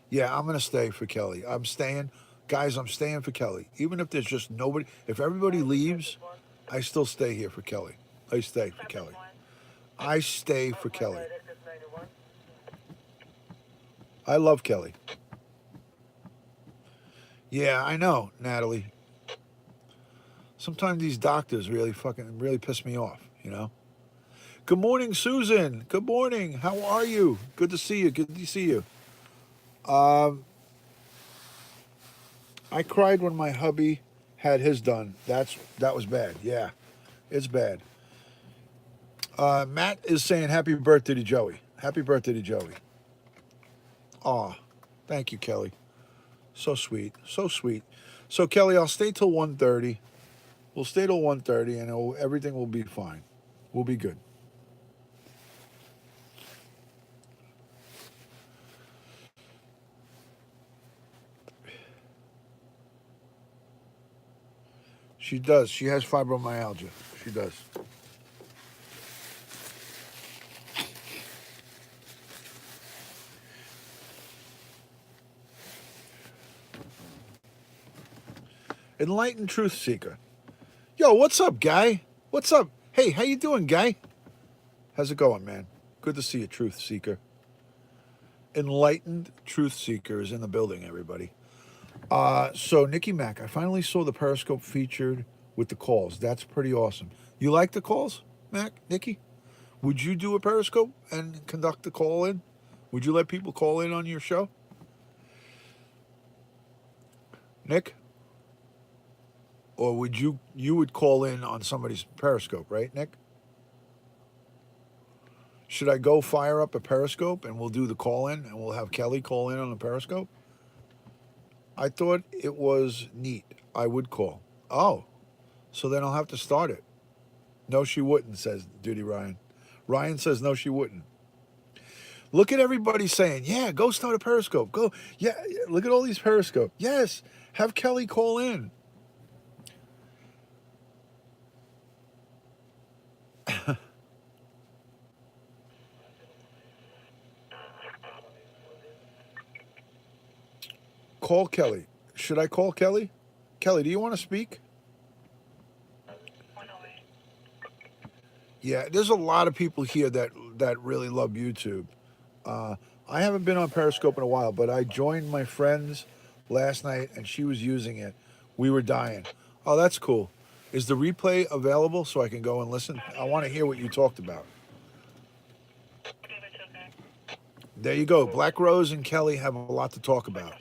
Speaker 1: Yeah, I'm gonna stay for Kelly. I'm staying, guys. I'm staying for Kelly. Even if there's just nobody, if everybody leaves, I still stay here for Kelly. I stay for Kelly. I stay for Kelly. I love Kelly. Yeah, I know, Natalie. Sometimes these doctors really piss me off, you know? Good morning, Susan. Good morning. How are you? Good to see you. Good to see you. Um, I cried when my hubby had his done. That was bad. Yeah, it's bad. Matt is saying happy birthday to Joey. Happy birthday to Joey. Aw, thank you, Kelly. So sweet. So sweet. So Kelly, I'll stay till 1:30. We'll stay till 1:30 and everything will be fine. We'll be good. She does. She has fibromyalgia. She does. Enlightened truth seeker. Yo, what's up, guy? What's up? Hey, how you doing, guy? How's it going, man? Good to see you, truth seeker. Enlightened truth seeker is in the building, everybody. So Nikki Mack, I finally saw the Periscope featured with the calls. That's pretty awesome. You like the calls, Mac, Nikki? Would you do a Periscope and conduct a call in? Would you let people call in on your show? Nick? Or would you would call in on somebody's Periscope, right, Nick? Should I go fire up a Periscope and we'll do the call in and we'll have Kelly call in on the Periscope? I thought it was neat. I would call. Oh, so then I'll have to start it. No, she wouldn't, says Duty Ryan. Ryan says no, she wouldn't. Look at everybody saying, yeah, go start a Periscope. Go. Yeah, look at all these Periscope. Yes, have Kelly call in. Call Kelly. Should I call Kelly? Kelly, do you want to speak? Yeah, there's a lot of people here that really love YouTube. Uh, I haven't been on Periscope in a while, but I joined my friends last night and she was using it. We were dying. Oh, that's cool. Is the replay available so I can go and listen? I want to hear what you talked about. There you go. Black Rose and Kelly have a lot to talk about.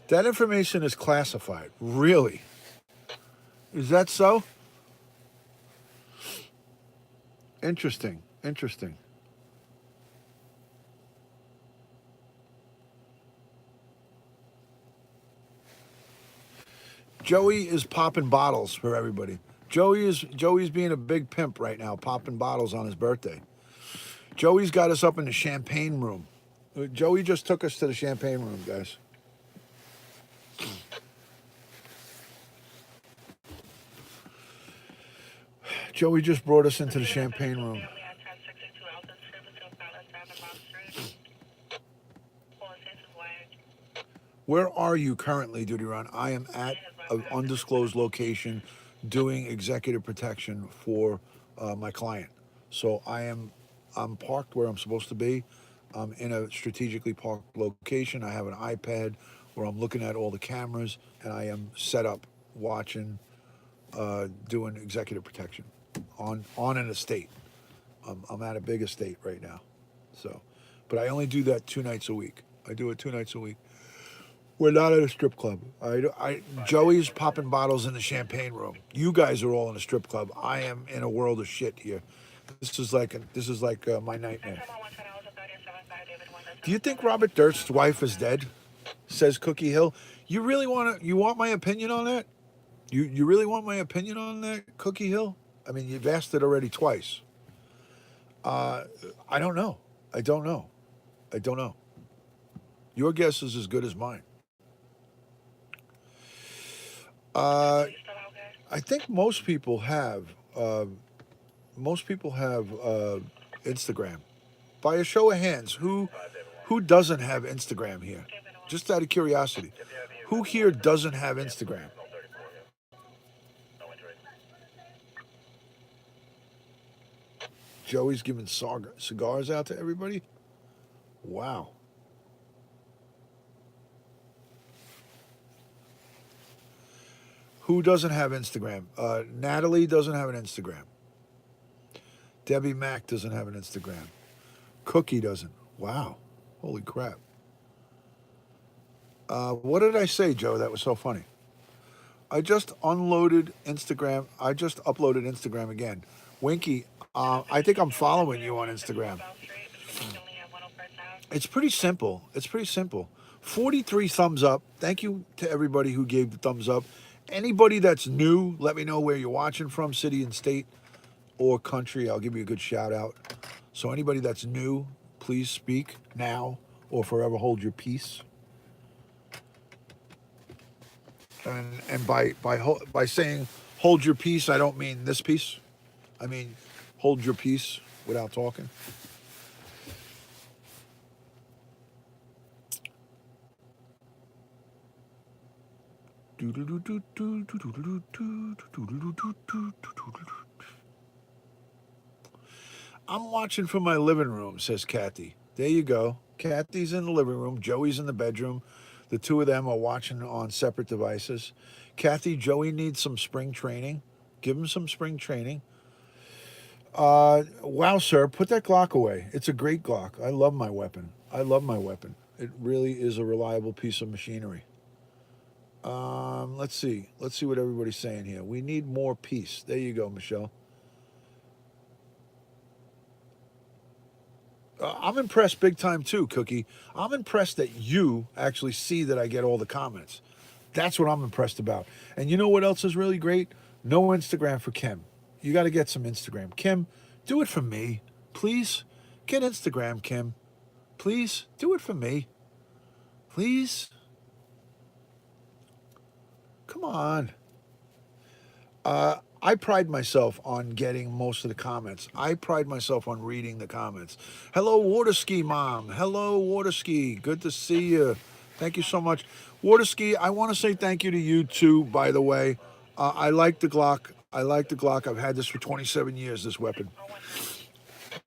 Speaker 1: That information is classified. Really? Is that so? Interesting. Interesting. Joey is popping bottles for everybody. Joey's being a big pimp right now, popping bottles on his birthday. Joey's got us up in the champagne room. Joey just took us to the champagne room, guys. Joey just brought us into the champagne room. Where are you currently, Duty Ron? I am at an undisclosed location doing executive protection for my client. So I'm parked where I'm supposed to be. I'm in a strategically parked location. I have an iPad where I'm looking at all the cameras, and I am set up watching, doing executive protection on an estate. I'm at a big estate right now, so, but I only do that 2 nights a week. I do it 2 nights a week. We're not at a strip club. Joey's popping bottles in the champagne room. You guys are all in a strip club. I am in a world of shit here. This is like my nightmare. Do you think Robert Durst's wife is dead? Says Cookie Hill. You really you want my opinion on that? You really want my opinion on that, Cookie Hill? I mean, you've asked it already twice. I don't know. I don't know. I don't know. Your guess is as good as mine. I think most people have Instagram. By a show of hands, who doesn't have Instagram here? Just out of curiosity, who here doesn't have Instagram? Joey's giving cigars out to everybody. Wow. Who doesn't have Instagram? Natalie doesn't have an Instagram. Debbie Mack doesn't have an Instagram. Cookie doesn't. Wow. Holy crap. What did I say, Joe? That was so funny. I just unloaded Instagram. I just uploaded Instagram again. Winky, I think I'm following you on Instagram. It's pretty simple. It's pretty simple. 43 thumbs up. Thank you to everybody who gave the thumbs up. Anybody that's new, let me know where you're watching from, city and state or country. I'll give you a good shout out. So anybody that's new, please speak now or forever hold your peace. And by saying hold your peace, I don't mean this piece. I mean hold your peace without talking. I'm watching from my living room, says Kathy. There you go. Kathy's in the living room. Joey's in the bedroom. The two of them are watching on separate devices. Kathy, Joey needs some spring training. Give him some spring training. Wow, sir, put that Glock away. It's a great Glock. I love my weapon. I love my weapon. It really is a reliable piece of machinery. Let's see. Let's see what everybody's saying here. We need more peace. There you go, Michelle. I'm impressed big time too, Cookie. I'm impressed that you actually see that I get all the comments. That's what I'm impressed about. And you know what else is really great? No Instagram for Kim. You got to get some Instagram. Kim, do it for me. Please get Instagram, Kim. Please do it for me. Please. Come on. I pride myself on getting most of the comments. I pride myself on reading the comments. Hello, Waterski Mom. Hello, Waterski. Good to see you. Thank you so much. Waterski, I want to say thank you to you too, by the way. I like the Glock. I like the Glock. I've had this for 27 years, this weapon.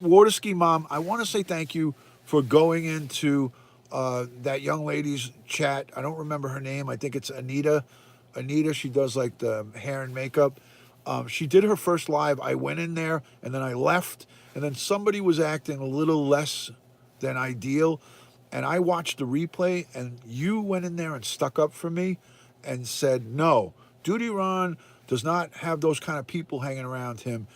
Speaker 1: Waterski Mom, I want to say thank you for going into that young lady's chat. I don't remember her name. I think it's Anita. Anita, she does like the hair and makeup. She did her first live. I went in there and then I left. And then somebody was acting a little less than ideal. And I watched the replay and you went in there and stuck up for me and said, no, Duty Ron does not have those kind of people hanging around him.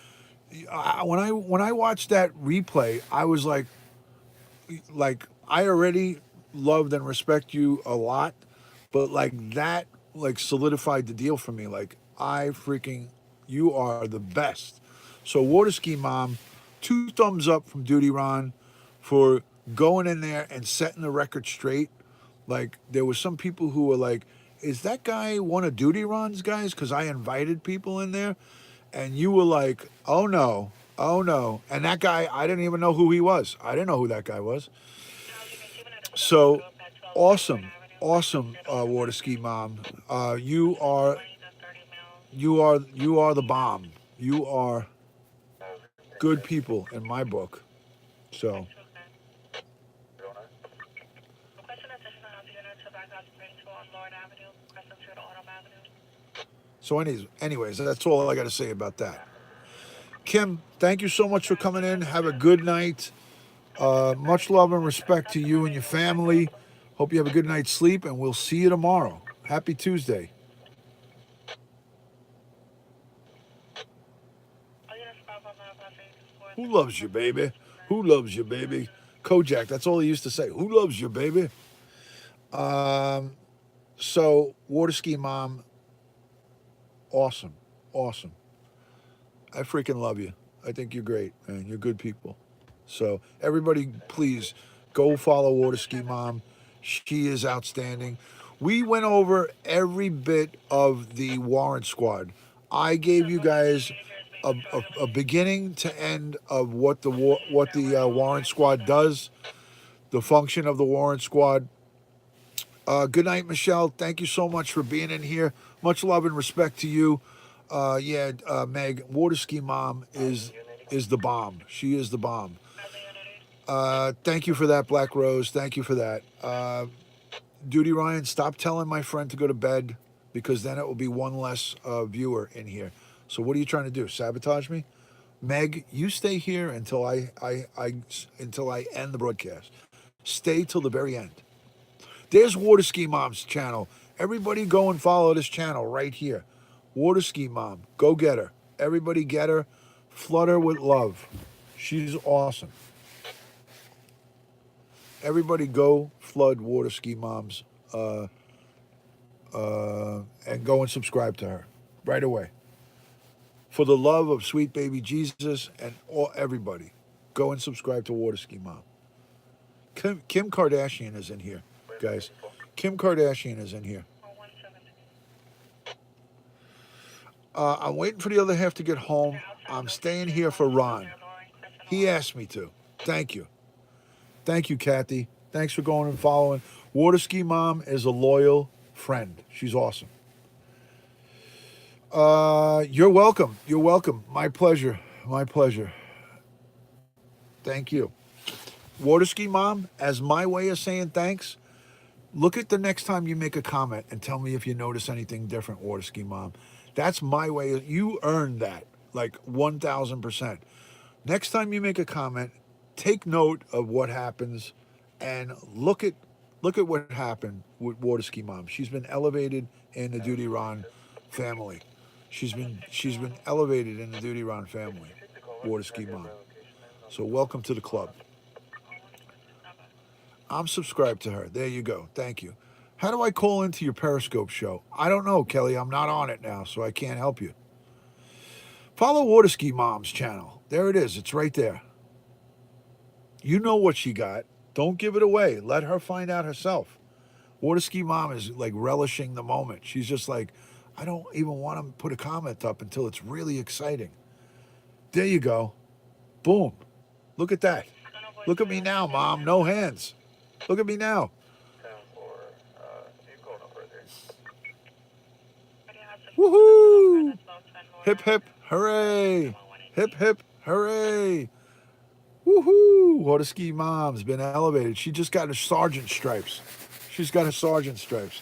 Speaker 1: When I watched that replay, I was like I already loved and respect you a lot, but like that like solidified the deal for me. Like I freaking You are the best. So Water Ski Mom, 2 thumbs up from Duty Ron for going in there and setting the record straight. Like there were some people who were like, "Is that guy one of Duty Ron's guys?" Because I invited people in there, and you were like, "Oh no, oh no!" And that guy, I didn't even know who he was. I didn't know who that guy was. So awesome, awesome, Water Ski Mom. You are the bomb. You are good people in my book. So anyways, that's all I got to say about that. Kim, thank you so much for coming in. Have a good night. Much love and respect to you and your family. Hope you have a good night's sleep, and we'll see you tomorrow. Happy Tuesday. Who loves you, baby? Who loves you, baby? Kojak, that's all he used to say. Who loves you, baby? Um, so, Water Ski Mom, awesome. Awesome. I freaking love you. I think you're great, man. You're good people. So, everybody, please go follow Water Ski Mom. She is outstanding. We went over every bit of the Warrant Squad. I gave you guys a beginning to end of what the Warrant Squad does, the function of the Warrant Squad. Good night, Michelle. Thank you so much for being in here. Much love and respect to you. Meg, Water Ski Mom is the bomb. She is the bomb. Thank you for that, Black Rose. Thank you for that. Duty Ryan, stop telling my friend to go to bed because then it will be one less viewer in here. So what are you trying to do? Sabotage me? Meg, you stay here until I end the broadcast. Stay till the very end. There's Water Ski Mom's channel. Everybody go and follow this channel right here. Water Ski Mom. Go get her. Everybody get her. Flood her with love. She's awesome. Everybody go flood Water Ski Mom's and go and subscribe to her right away. For the love of sweet baby Jesus and everybody, go and subscribe to Water Ski Mom. Kim Kardashian is in here, guys. Kim Kardashian is in here. I'm waiting for the other half to get home. I'm staying here for Ron. He asked me to. Thank you. Thank you, Kathy. Thanks for going and following. Water Ski Mom is a loyal friend. She's awesome. You're welcome. You're welcome. My pleasure. My pleasure. Thank you. Water Ski Mom, as my way of saying thanks, look at the next time you make a comment and tell me if you notice anything different, Water Ski Mom. That's my way. You earned that, like 1,000%. Next time you make a comment, take note of what happens and look at what happened with Water Ski Mom. She's been elevated in the Duty Ron family. She's been elevated in the Duty Ron family, Water Ski Mom. So welcome to the club. I'm subscribed to her. There you go. Thank you. How do I call into your Periscope show? I don't know, Kelly. I'm not on it now, so I can't help you. Follow Water Ski Mom's channel. There it is. It's right there. You know what she got. Don't give it away. Let her find out herself. Water Ski Mom is like relishing the moment. She's just like, I don't even want to put a comment up until it's really exciting. There you go. Boom. Look at that. Look at me now, Mom. No hands. Look at me now. Woohoo! Hip, hip, hooray! Hip, hip, hooray! Woohoo! Water Ski Mom's been elevated. She just got her sergeant stripes. She's got her sergeant stripes.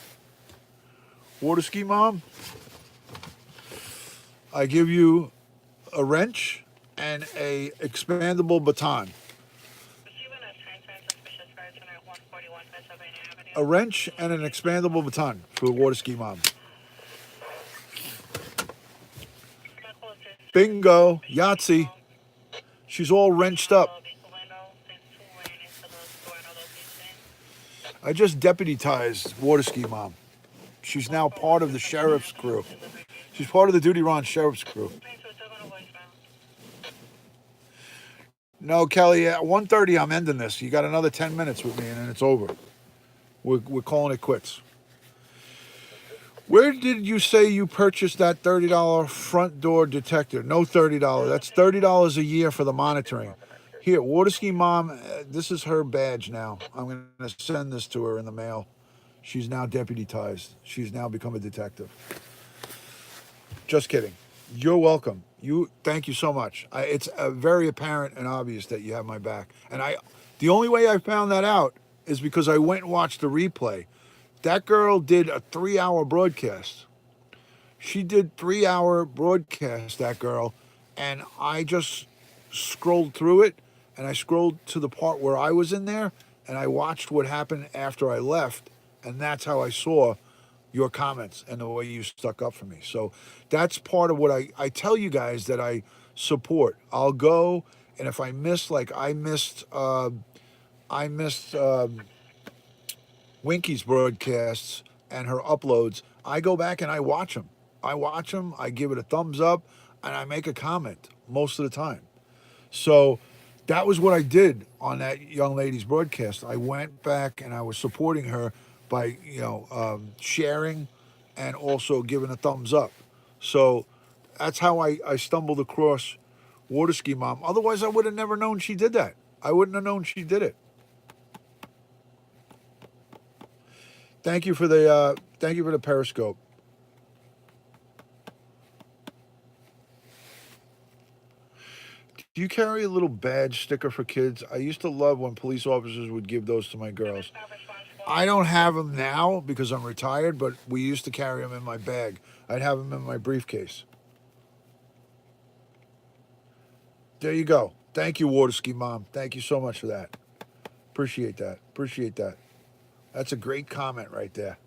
Speaker 1: Water Ski Mom, I give you a wrench and a expandable baton. A wrench and an expandable baton for Water Ski Mom. Bingo, Yahtzee. She's all wrenched up. I just deputized Water Ski Mom. She's now part of the sheriff's crew. She's part of the Duty Ron Sheriff's crew. No, Kelly, at 1:30 I'm ending this. You got another 10 minutes with me and then it's over. We're calling it quits. Where did you say you purchased that $30 front door detector? No $30. That's $30 a year for the monitoring. Here, Waterski Mom, this is her badge now. I'm going to send this to her in the mail. She's now deputized. She's now become a detective. Just kidding. You're welcome. Thank you so much. It's very apparent and obvious that you have my back. And the only way I found that out is because I went and watched the replay. That girl did a 3-hour broadcast. She did 3-hour broadcast, that girl, and I just scrolled through it, and I scrolled to the part where I was in there, and I watched what happened after I left, and that's how I saw your comments and the way you stuck up for me. So that's part of what I tell you guys that I support. I'll go, and if I miss, like I missed Winky's broadcasts and her uploads, I go back and I watch them. I give it a thumbs up, and I make a comment most of the time. So that was what I did on that young lady's broadcast. I went back and I was supporting her by, sharing and also giving a thumbs up. So that's how I stumbled across Waterski Mom. Otherwise, I would have never known she did that. I wouldn't have known she did it. Thank you for the Periscope. Do you carry a little badge sticker for kids? I used to love when police officers would give those to my girls. I don't have them now because I'm retired, but we used to carry them in my bag. I'd have them in my briefcase. There you go. Thank you, Waterski Mom. Thank you so much for that. Appreciate that. Appreciate that. That's a great comment right there.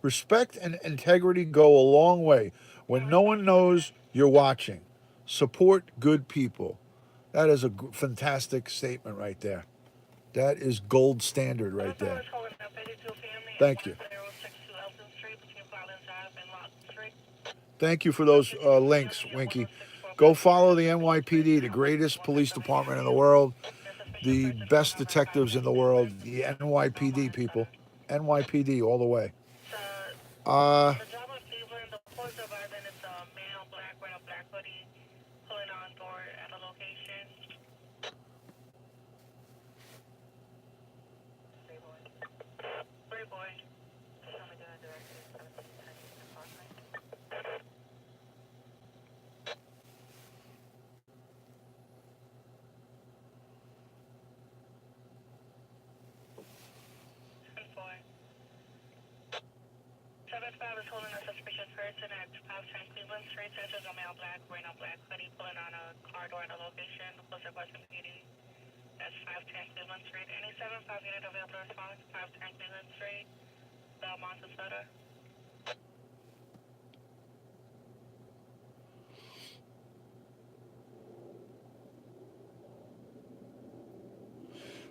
Speaker 1: Respect and integrity go a long way when no one knows you're watching. Support good people. That is a fantastic statement right there. That is gold standard right there. Thank you. Thank you for those links, Winky. Go follow the NYPD, the greatest police department in the world, the best detectives in the world, the NYPD people. NYPD all the way.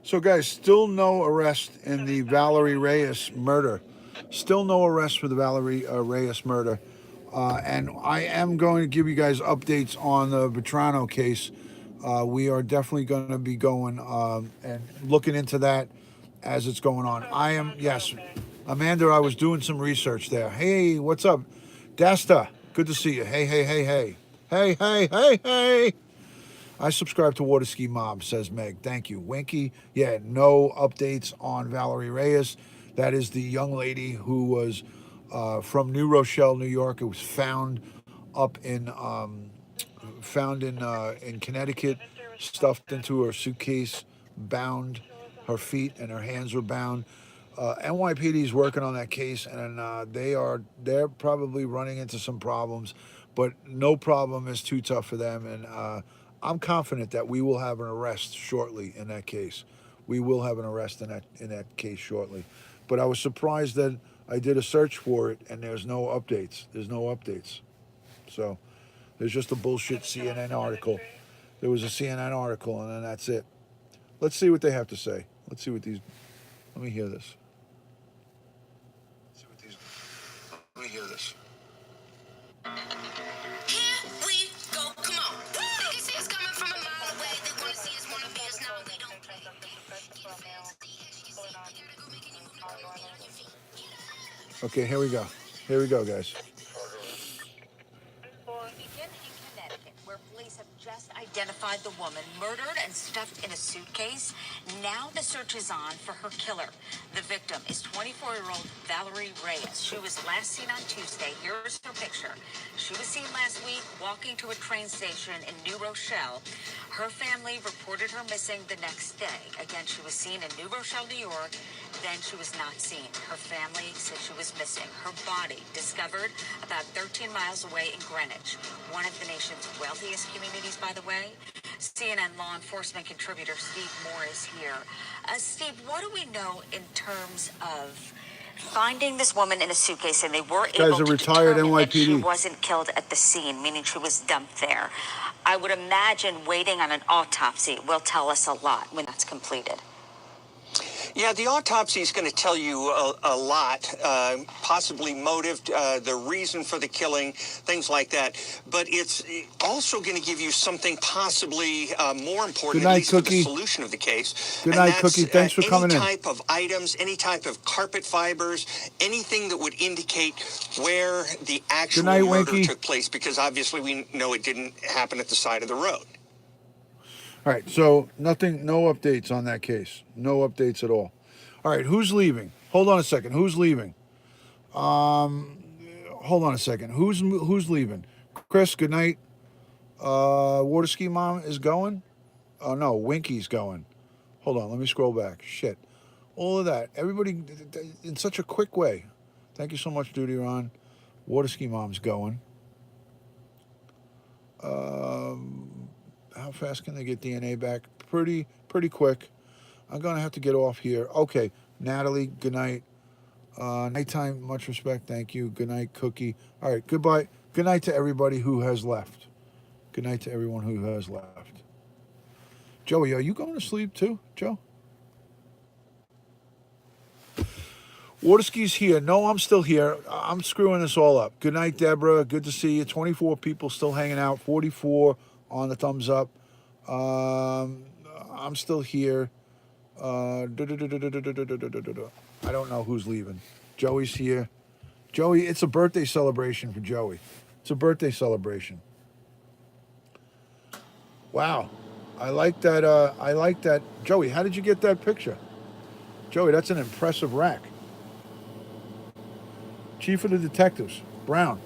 Speaker 1: So, guys, still no arrest in the Valerie Reyes murder. Still no arrest for the Valerie Reyes murder. And I am going to give you guys updates on the Vetrano case. We are definitely going to be going and looking into that as it's going on. Yes, Amanda, I was doing some research there. Hey, what's up? Dasta, good to see you. Hey, hey, hey, hey. Hey, hey, hey, hey. I subscribe to Waterski Mob, says Meg. Thank you. Winky, yeah, no updates on Valerie Reyes. That is the young lady who was from New Rochelle, New York. It was found up in Connecticut, stuffed into her suitcase, bound. Her feet and her hands were bound. NYPD is working on that case, and they're probably running into some problems, but no problem is too tough for them. And I'm confident that we will have an arrest shortly in that case. We will have an arrest in that case shortly. But I was surprised that I did a search for it and there's no updates. There's no updates. So there's just a bullshit CNN article. There was a CNN article and then that's it. Let's see what they have to say. Let's see what these. Let me hear this. Let me hear this. Okay, here we go. Here we go, guys.
Speaker 2: Begin in Connecticut, where police have just identified the woman murdered and stuffed in a suitcase. Now the search is on for her killer. The victim is 24-year-old Valerie Reyes. She was last seen on Tuesday. Here's her picture. She was seen last week walking to a train station in New Rochelle. Her family reported her missing the next day. Again, she was seen in New Rochelle, New York. Then she was not seen. Her family said she was missing. Her body discovered about 13 miles away in Greenwich, one of the nation's wealthiest communities, by the way. CNN law enforcement contributor Steve Moore is here. Steve, what do we know in terms of finding this woman in a suitcase, and they were able to
Speaker 1: retired
Speaker 2: determine that she
Speaker 1: NYPD.
Speaker 2: wasn't killed at the scene, meaning she was dumped there? I would imagine waiting on an autopsy will tell us a lot when that's completed.
Speaker 3: Yeah, the autopsy is going to tell you a lot, possibly motive, the reason for the killing, things like that. But it's also going to give you something possibly more important,
Speaker 1: Good night,
Speaker 3: at least
Speaker 1: Cookie.
Speaker 3: for the solution of the case.
Speaker 1: Good
Speaker 3: and
Speaker 1: night,
Speaker 3: that's,
Speaker 1: Cookie. Thanks for coming in.
Speaker 3: Any type of items, any type of carpet fibers, anything that would indicate where the actual
Speaker 1: night,
Speaker 3: murder
Speaker 1: Winky.
Speaker 3: took place, because obviously we know it didn't happen at the side of the road.
Speaker 1: All right, so nothing, no updates on that case. No updates at all. All right, who's leaving? Hold on a second. Who's leaving? Hold on a second. Who's leaving? Chris, good night. Water Ski Mom is going? Oh, no, Winky's going. Hold on, let me scroll back. Shit. All of that. Everybody in such a quick way. Thank you so much, Duty Ron. Water Ski Mom's going. How fast can they get DNA back? Pretty quick. I'm going to have to get off here. Okay, Natalie, good night. Nighttime, much respect, thank you. Good night, Cookie. All right, goodbye. Good night to everybody who has left. Good night to everyone who has left. Joey, are you going to sleep too, Joe? Waterski's here. No, I'm still here. I'm screwing this all up. Good night, Deborah. Good to see you. 24 people still hanging out. 44 on the thumbs up. I'm still here. I don't know who's leaving. Joey's here. Joey, it's a birthday celebration for Joey. It's a birthday celebration. Wow. I like that. I like that. Joey, how did you get that picture? Joey, that's an impressive rack. Chief of the Detectives, Brown.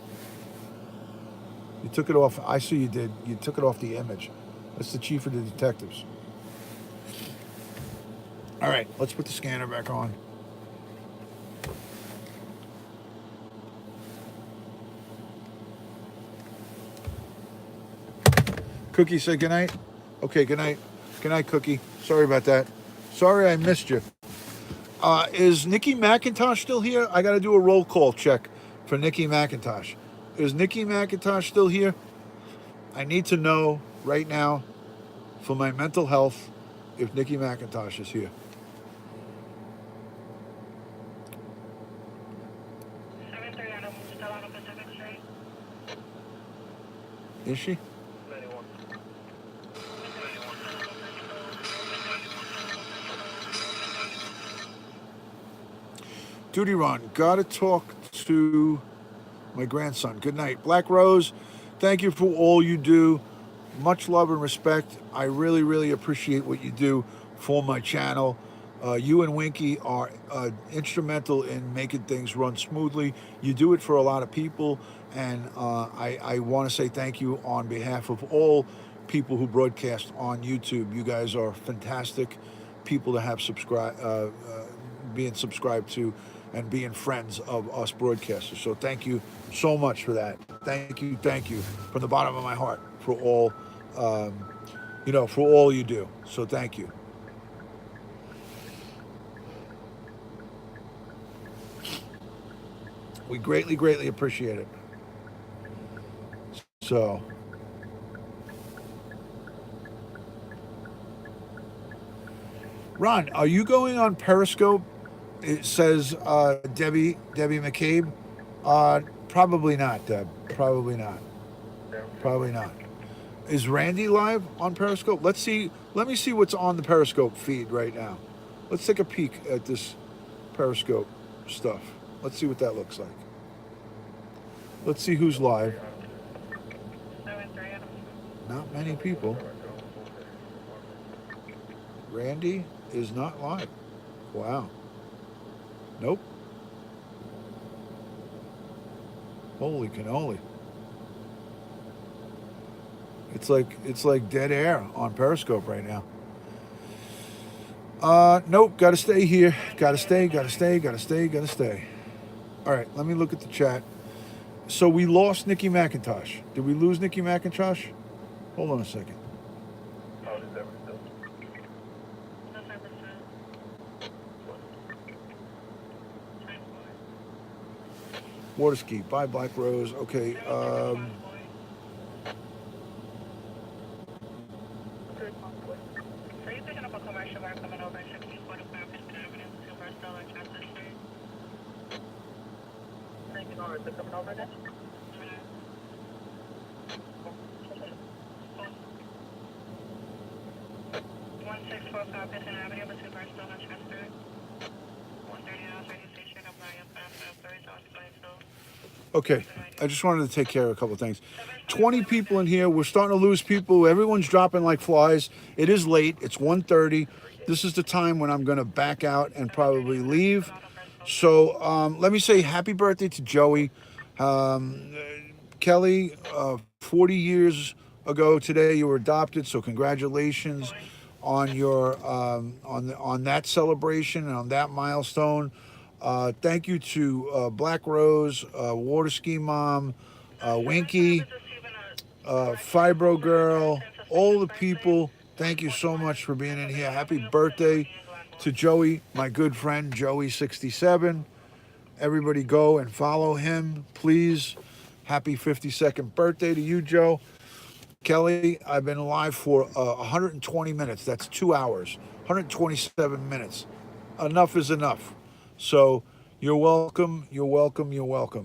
Speaker 1: You took it off. I see you did. You took it off the image. That's the Chief of the Detectives. All right, let's put the scanner back on. Cookie, say goodnight. Okay, good night. Good night, Cookie. Sorry about that. Sorry I missed you. Is Nikki McIntosh still here? I got to do a roll call check for Nikki McIntosh. Is Nikki McIntosh still here? I need to know right now for my mental health if Nikki McIntosh is here. Is she? Duty Ron, gotta talk to my grandson. Good night. Black Rose, thank you for all you do. Much love and respect. I really, really appreciate what you do for my channel. You and Winky are instrumental in making things run smoothly. You do it for a lot of people, and I want to say thank you on behalf of all people who broadcast on YouTube. You guys are fantastic people to have being subscribed to and being friends of us broadcasters. So thank you so much for that. Thank you from the bottom of my heart for all, for all you do. So thank you. We greatly, greatly appreciate it. So, Ron, are you going on Periscope? It says Debbie McCabe. Probably not, Deb. Probably not. Is Randy live on Periscope? Let's see Let me see what's on the Periscope feed right now. Let's take a peek at this Periscope stuff. Let's see what that looks like. Let's see who's live. Not many people. Randy is not live. Wow. Nope. Holy cannoli. It's like dead air on Periscope right now. Nope, gotta stay here. Gotta stay. All right, let me look at the chat. So we lost Nikki McIntosh. Did we lose Nikki McIntosh? Hold on a second. Water ski. Bye, Black Rose. Okay. Okay, I just wanted to take care of a couple of things. 20 people in here. We're starting to lose people. Everyone's dropping like flies. It is late. It's 1:30. This is the time when I'm going to back out and probably leave. So let me say happy birthday to Joey. Kelly, 40 years ago today you were adopted, so congratulations on your on that celebration and on that milestone. Thank you to Black Rose, Water Ski Mom, Winky, Fibro Girl, all the people. Thank you so much for being in here. Happy birthday to Joey, my good friend, Joey67. Everybody go and follow him, please. Happy 52nd birthday to you, Joe. Kelly, I've been live for 120 minutes. That's 2 hours, 127 minutes. Enough is enough. So you're welcome,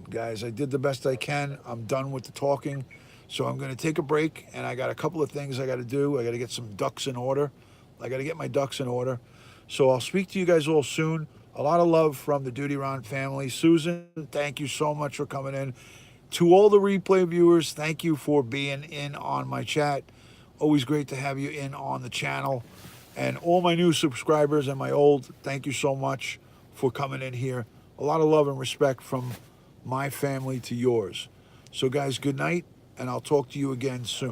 Speaker 1: guys. I did the best I can. I'm done with the talking. So I'm going to take a break, and I got a couple of things I got to do. I got to get some ducks in order. I got to get my ducks in order. So I'll speak to you guys all soon. A lot of love from the Duty Ron family. Susan, thank you so much for coming in. To all the replay viewers, thank you for being in on my chat. Always great to have you in on the channel. And all my new subscribers and my old, thank you so much for coming in here. A lot of love and respect from my family to yours. So guys, good night, and I'll talk to you again soon.